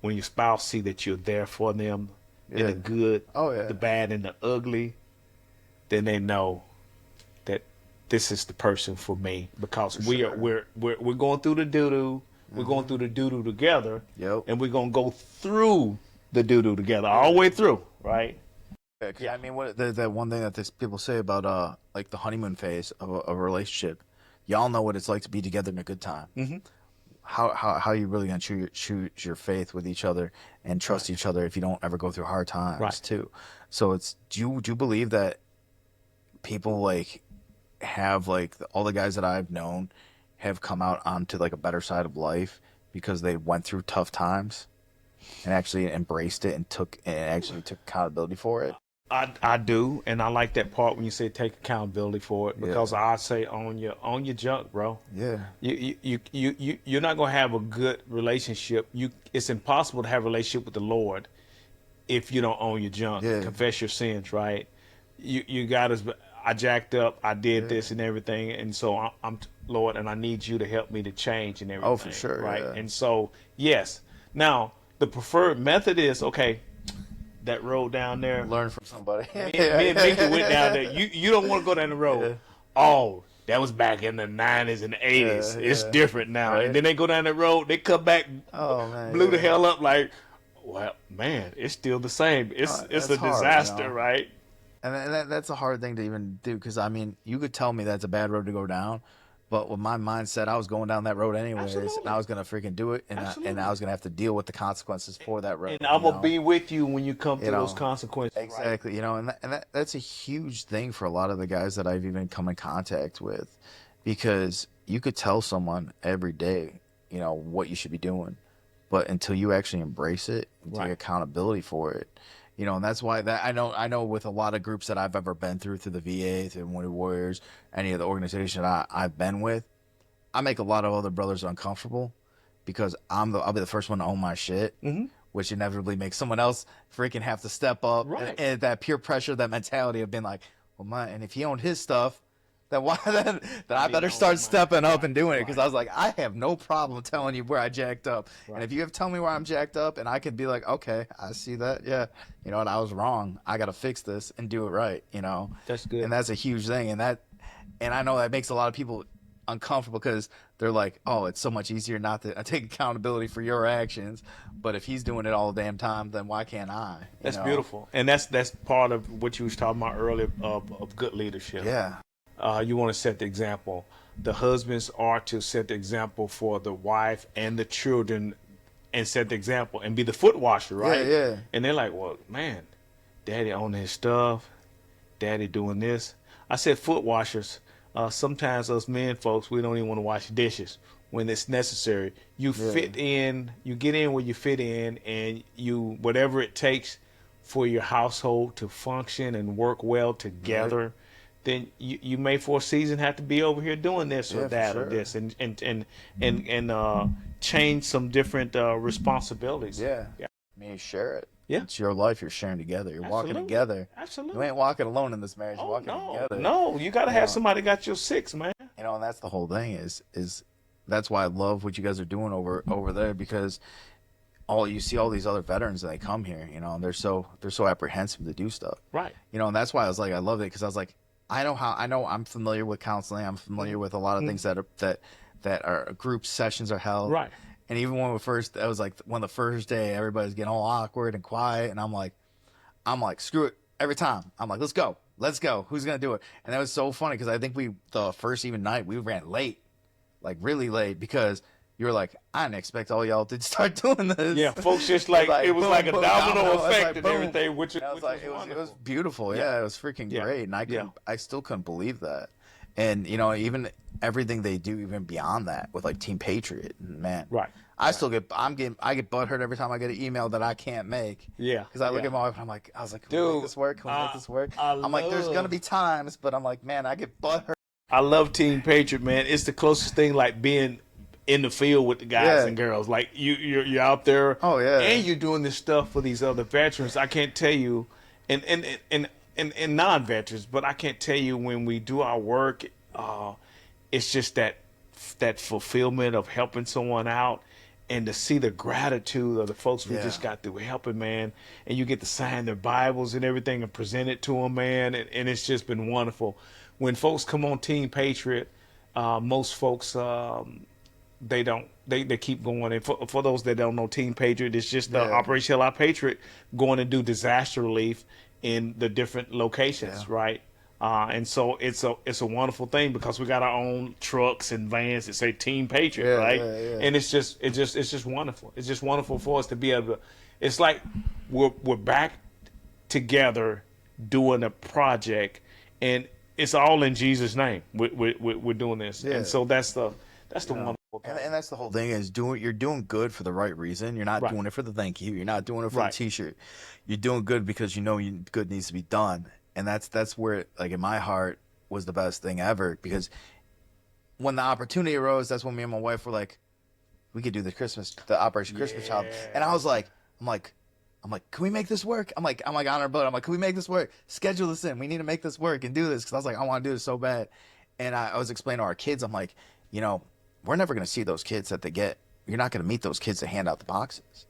when your spouse see that you're there for them in the good, the bad, and the ugly, then they know that this is the person for me because we're going through the doo-doo. We're going through the doo-doo together, and we're gonna go through the doo-doo together all the way through, right? Yeah, I mean, what the one thing that people say about like the honeymoon phase of a relationship, y'all know what it's like to be together in a good time. Mm-hmm. How you really gonna choose your faith with each other and trust each other if you don't ever go through hard times too? So it's do you believe that people like have like all the guys that I've known have come out onto like a better side of life because they went through tough times and actually embraced it and took accountability for it? I do, and I like that part when you say take accountability for it because I say own your junk, bro. Yeah. You're not gonna have a good relationship. It's impossible to have a relationship with the Lord if you don't own your junk. Yeah. Confess your sins, right? You got us. I jacked up. I did this and everything, and so I'm Lord, and I need you to help me to change and everything. Oh, for sure. Right. Yeah. And so yes. Now the preferred method is okay. That road down there. Learn from somebody. Me and Mickey went down there. You don't want to go down the road. Yeah. Oh, that was back in the 90s and the 80s. It's different now. Right. And then they go down that road. They come back, blew the hell up like, well, man, it's still the same. It's a disaster, you know? right? And that's a hard thing to even do because, I mean, you could tell me that's a bad road to go down, but with my mindset, I was going down that road anyways, and I was going to freaking do it, and I was going to have to deal with the consequences for that road. And I'm going to be with you when you come through those consequences. Exactly. Right? You know, and that's a huge thing for a lot of the guys that I've even come in contact with because you could tell someone every day, you know, what you should be doing, but until you actually embrace it and take accountability for it, you know, and that's why that I know with a lot of groups that I've ever been through the VA, through Wounded Warriors, any of the organizations I've been with, I make a lot of other brothers uncomfortable because I'll be the first one to own my shit, which inevitably makes someone else freaking have to step up. Right. And that peer pressure, that mentality of being like, well, and if he owned his stuff, then I better start stepping up and doing it because I was like, I have no problem telling you where I jacked up, and if you have to tell me where I'm jacked up, and I could be like, okay, I see that, yeah, you know what, I was wrong. I got to fix this and do it right, you know. That's good, and that's a huge thing, and I know that makes a lot of people uncomfortable because they're like, oh, it's so much easier not to take accountability for your actions, but if he's doing it all the damn time, then why can't I? That's beautiful, and that's part of what you was talking about earlier of good leadership. Yeah. You want to set the example. The husbands are to set the example for the wife and the children and set the example and be the foot washer, right? Yeah. And they're like, well, man, daddy owning his stuff, daddy doing this. I said foot washers. Sometimes us men folks, we don't even want to wash dishes when it's necessary. You fit in, you get in where you fit in, and you, whatever it takes for your household to function and work well together, then you may for a season have to be over here doing this or that or this, and change some different responsibilities. Yeah. I mean, you share it. Yeah. It's your life you're sharing together. You're walking Absolutely. together. Absolutely. You ain't walking alone in this marriage. You're Oh, walking no, together. no, you got to You have know? somebody got your six, man. You know, and that's the whole thing is that's why I love what you guys are doing over there, because you see all these other veterans and they come here, you know, and they're so apprehensive to do stuff. Right. You know, and that's why I was like, I loved it, because I was like, I know I'm familiar with counseling. I'm familiar with a lot of things that are group sessions are held. Right. And even when that was like when the first day, everybody's getting all awkward and quiet, and I'm like, screw it. Every time I'm like, let's go. Who's gonna do it? And that was so funny, because I think the first even night we ran late, like really late, because you were like, I didn't expect all y'all to start doing this. Yeah, folks just like, it was boom, like a boom, domino It's effect like, and boom. everything, which And I was like, it was beautiful. Yeah. Yeah, it was freaking Yeah. great, and Yeah. I still couldn't believe that. And you know, even everything they do, even beyond that, with like Team Patriot, man. Right. I get butthurt every time I get an email that I can't make. Yeah. Because I look Yeah. at my wife and can we Dude, make this work? Can we make this work? I I'm like, there's love- gonna be times, but I'm like, man, I get butthurt. I love Team Patriot, man. It's the closest thing like being in the field with the guys Yeah. and girls. Like you're out there. Oh, yeah. And you're doing this stuff for these other veterans. I can't tell you, and non-veterans, but I can't tell you when we do our work. It's just that fulfillment of helping someone out. And to see the gratitude of the folks we Yeah. just got through helping, man, and you get to sign their Bibles and everything and present it to them, man, and it's just been wonderful. When folks come on Team Patriot, most folks they keep going. And for those that don't know, Team Patriot is just the Yeah. Operation Heal Our Patriot, going to do disaster relief in the different locations, Yeah. right? And so it's a wonderful thing, because we got our own trucks and vans that say Team Patriot, Yeah, right? yeah. And it's just wonderful. It's just wonderful for us to be able to. It's like we're back together doing a project, and it's all in Jesus' name. We're doing this, Yeah. and so that's the wonderful thing. And that's the whole thing, is you're doing good for the right reason. You're not Right. doing it for the thank you. You're not doing it for Right. the T-shirt. You're doing good because you know good needs to be done. And that's where, like, in my heart, was the best thing ever, because when the opportunity arose, that's when me and my wife were like, we could do the Operation Christmas Child. And I was like, I'm like, can we make this work? I'm like on our boat. I'm like, can we make this work? Schedule this in. We need to make this work and do this. Cause I was like, I want to do this so bad. And I was explaining to our kids, I'm like, you know, we're never going to see those kids that you're not going to meet those kids that hand out the boxes.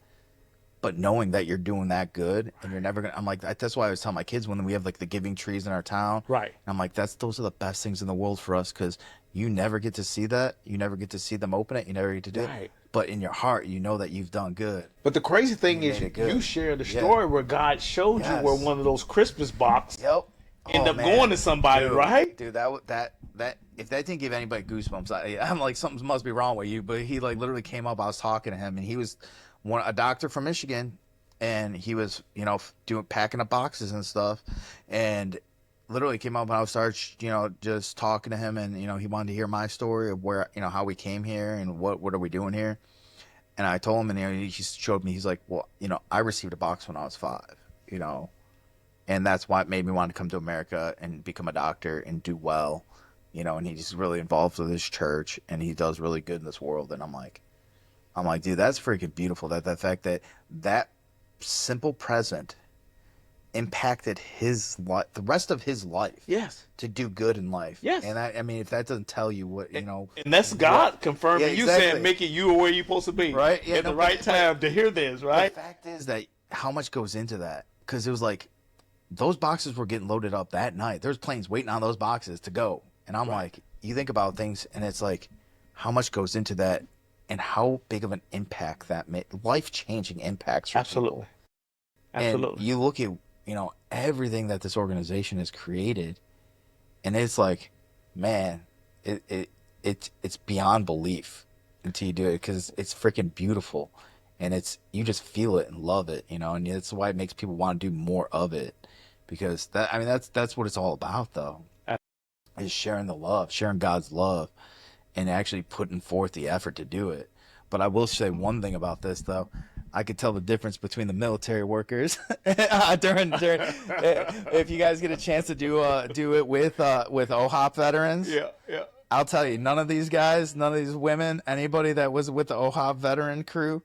But knowing that you're doing that good, and you're never going to, I'm like, that's why I was telling my kids when we have like the giving trees in our town. Right. I'm like, those are the best things in the world for us, because you never get to see that. You never get to see them open it. You never get to do Right. it. But in your heart, you know that you've done good. But the crazy thing You is, made it good. you shared the Yeah. story where God showed Yes. you where one of those Christmas boxes Yep. end up man. going to somebody, Dude, right? Dude, that if that didn't give anybody goosebumps, I'm like, something must be wrong with you. But he like literally came up. I was talking to him, and he was a doctor from Michigan, and he was, you know, packing up boxes and stuff, and literally came up, and I started, you know, just talking to him, and you know, he wanted to hear my story of where, you know, how we came here and what are we doing here. And I told him, and you know, he showed me. He's like, well, you know, I received a box when I was 5, you know, and that's why it made me want to come to America and become a doctor and do well, you know. And he's really involved with his church, and he does really good in this world. And I'm like, dude, that's freaking beautiful. That fact that simple present impacted his life, the rest of his life. Yes. To do good in life. Yes. And I mean, if that doesn't tell you what, you know. And that's God confirming Yeah, you, exactly. saying, Mickey, you are where you're supposed to be. Right. Yeah, at the right time to hear this, right? The fact is that how much goes into that, because it was like those boxes were getting loaded up that night. There's planes waiting on those boxes to go, and I'm like, you think about things, and it's like how much goes into that, and how big of an impact that made, life-changing impacts for Absolutely. people. Absolutely. And you look at, you know, everything that this organization has created, and it's like, man, it's beyond belief until you do it, because it's freaking beautiful, and you just feel it and love it, you know, and that's why it makes people want to do more of it, because that's what it's all about, though, is sharing the love, sharing God's love, and actually putting forth the effort to do it. But I will say one thing about this, though. I could tell the difference between the military workers during if you guys get a chance to do it with OHOP veterans. yeah. I'll tell you, none of these guys, none of these women, anybody that was with the OHOP veteran crew,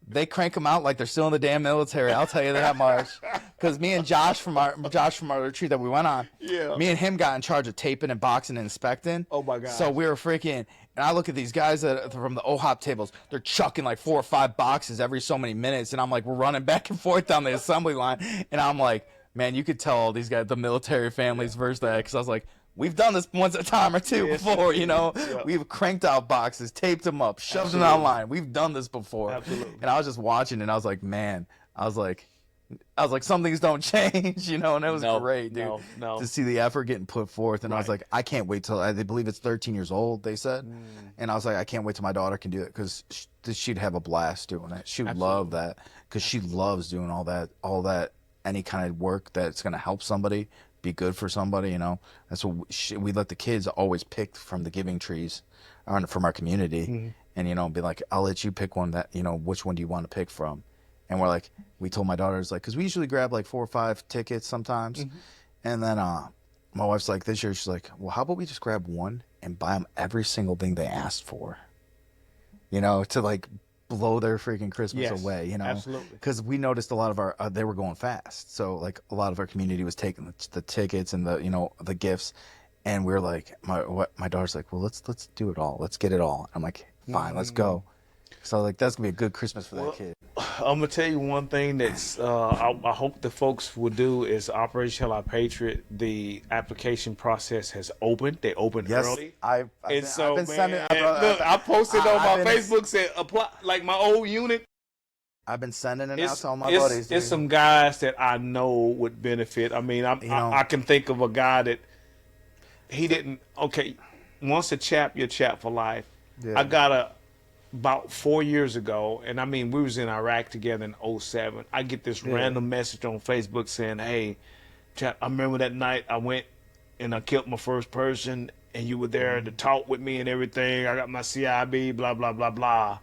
they crank them out like they're still in the damn military. I'll tell you that much. Because me and Josh from our retreat that we went on, me and him got in charge of taping and boxing and inspecting. Oh my God! So we were freaking. And I look at these guys that from the OHOP tables. They're chucking like 4 or 5 boxes every so many minutes, and I'm like, we're running back and forth down the assembly line, and I'm like, man, you could tell all these guys, the military families versus that, because I was like, we've done this once a time or two before, you know. We've cranked out boxes, taped them up, shoved them online. We've done this before. Absolutely. And I was just watching, and I was like, man, I was like, some things don't change, you know. And it was great, dude, to see the effort getting put forth. And I was like, I can't wait till they believe it's 13 years old, they said. And I was like, I can't wait till my daughter can do it, because she'd have a blast doing it. She would love that, because she loves doing all that, any kind of work that's going to help somebody, be good for somebody, you know. That's what we let the kids always pick from the giving trees from our community. And, you know, be like, I'll let you pick one that, you know, which one do you want to pick from? And we're like, we told my daughters, like, because we usually grab like 4 or 5 tickets sometimes. And then my wife's like, this year, she's like, well, how about we just grab one and buy them every single thing they asked for, you know, to like blow their freaking Christmas away, you know. Absolutely. Because we noticed a lot of our they were going fast, so like a lot of our community was taking the tickets and the, you know, the gifts, and we were like, my daughter's like, well, let's do it all, let's get it all. I'm like, fine, let's go. So like, that's gonna be a good Christmas for that kid. I'm gonna tell you one thing that's I hope the folks will do is Operation Heal Our Patriots. The application process has opened. They opened early. I've been sending. Look, I posted on my Facebook, said apply, like my old unit. I've been sending it out to all my buddies. It's some guys that I know would benefit. I mean, I can think of a guy that he didn't. Okay, once a chap, you're chap for life. I got about 4 years ago, and I mean, we was in Iraq together in 2007. I get this random message on Facebook saying, hey, chap, I remember that night I went and I killed my first person, and you were there to talk with me and everything. I got my CIB, blah, blah, blah, blah.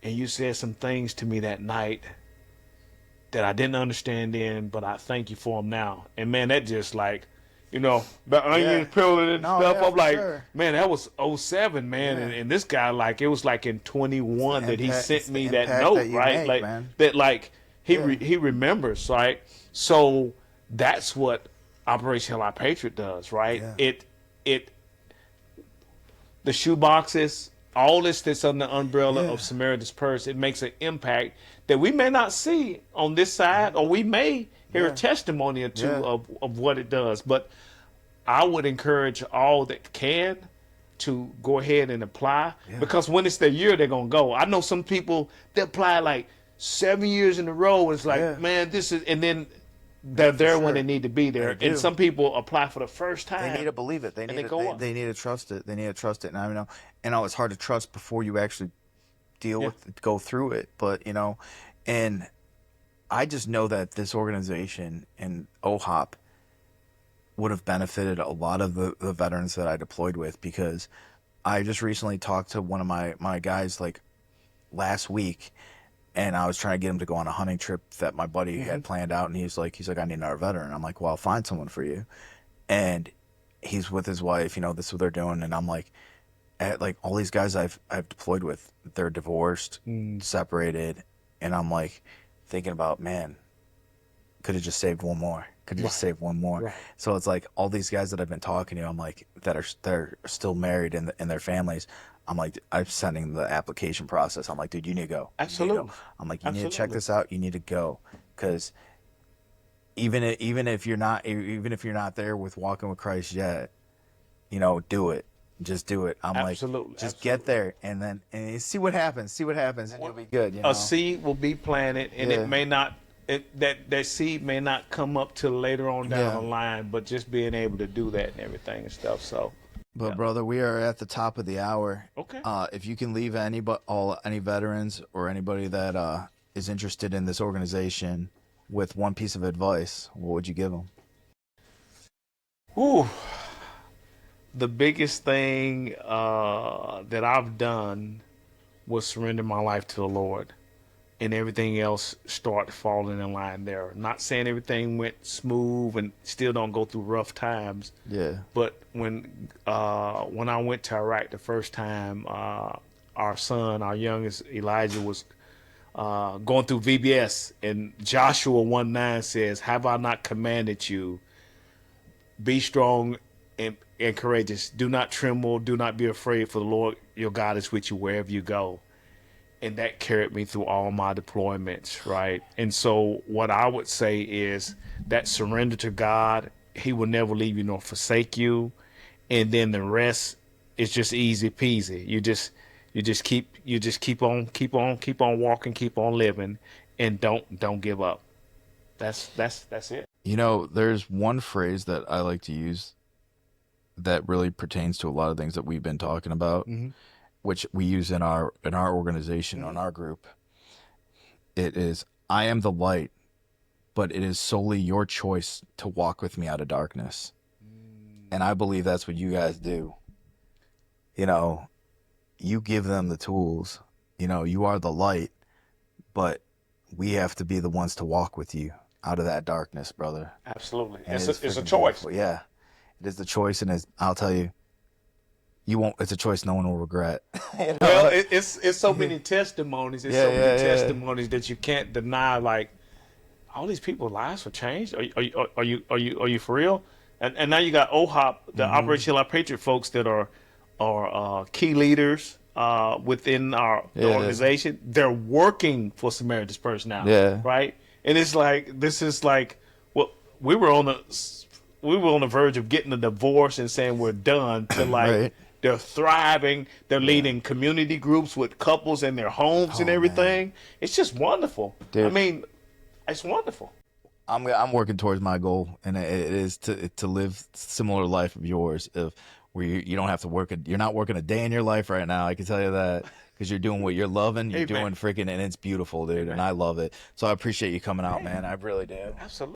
And you said some things to me that night that I didn't understand then, but I thank you for them now. And man, that just like, you know, the onion peeling and stuff. I'm like, man, that was 2007, man. And this guy, like, it was like in 21 that he sent me that note, right? Like, that, like, he remembers, right? So that's what Operation Heal Our Patriots does, right? The shoe boxes, all this that's under the umbrella of Samaritan's Purse, it makes an impact that we may not see on this side, or we may hear a testimony or two of what it does. But I would encourage all that can to go ahead and apply, because when it's their year, they're going to go. I know some people, they apply like 7 years in a row. It's like, man, this is, and then they're there when they need to be there. And some people apply for the first time. They need to believe it. They need to trust it. They need to trust it. And I know, it's hard to trust before you actually go through it. But, you know, and I just know that this organization and OHOP would have benefited a lot of the veterans that I deployed with, because I just recently talked to one of my guys like last week, and I was trying to get him to go on a hunting trip that my buddy had planned out, and he's like, I need another veteran. I'm like, well, I'll find someone for you. And he's with his wife, you know, this is what they're doing. And I'm like, all these guys I've deployed with, they're divorced, separated, and I'm like thinking about, man, could have just saved one more. Could just save one more. Right. So it's like all these guys that I've been talking to, I'm like, they're still married and their families. I'm like, I'm sending the application process. I'm like, dude, you need to go. Absolutely. I'm like, you need to check this out. You need to go, because even if you're not there with Walking with Christ yet, you know, do it. Just do it. I'm like, just get there and see what happens. And you'll be good. You know? A seed will be planted, and it may not. That seed may not come up till later on down the line, but just being able to do that and everything and stuff. So, but brother, we are at the top of the hour. Okay. If you can leave any veterans or anybody that is interested in this organization with one piece of advice, what would you give them? Ooh, the biggest thing that I've done was surrender my life to the Lord. and everything else start falling in line there. Not saying everything went smooth and still don't go through rough times. Yeah. But when I went to Iraq the first time, our son, our youngest Elijah, was going through VBS, and Joshua 1:9 says, "Have I not commanded you? Be strong and courageous. Do not tremble. Do not be afraid, for the Lord your God is with you wherever you go." And that carried me through all my deployments, right? And so what I would say is that surrender to God, he will never leave you nor forsake you. And then the rest is just easy peasy. You just keep on walking, keep on living, and don't give up. That's it. You know, there's one phrase that I like to use that really pertains to a lot of things that we've been talking about, which we use in our organization, on our group. It is, "I am the light, but it is solely your choice to walk with me out of darkness." And I believe that's what you guys do. You know, you give them the tools. You know, you are the light, but we have to be the ones to walk with you out of that darkness, brother. Absolutely. And It's a freaking choice. beautiful. Yeah, it is the choice, and I'll tell you, you won't. It's a choice no one will regret. You know? Well, it's so many testimonies. It's so many yeah. testimonies that you can't deny. Like, all these people's lives were changed. Are you for real? And now you got OHOP, the Operation Heal Our Patriots folks that are key leaders within the organization. They're working for Samaritan's Purse now. Yeah. Right. And it's like, this is like, well, we were on the verge of getting a divorce and saying we're done, to like. Right. They're thriving. They're leading community groups with couples in their homes and everything. Man. It's just wonderful. Dude. I mean, it's wonderful. I'm working towards my goal, and it is to live similar life of yours, of where you don't have to work. You're not working a day in your life right now. I can tell you that, because you're doing what you're loving. You're doing freaking, and it's beautiful, dude. And I love it. So I appreciate you coming out, man. I really do. Absolutely.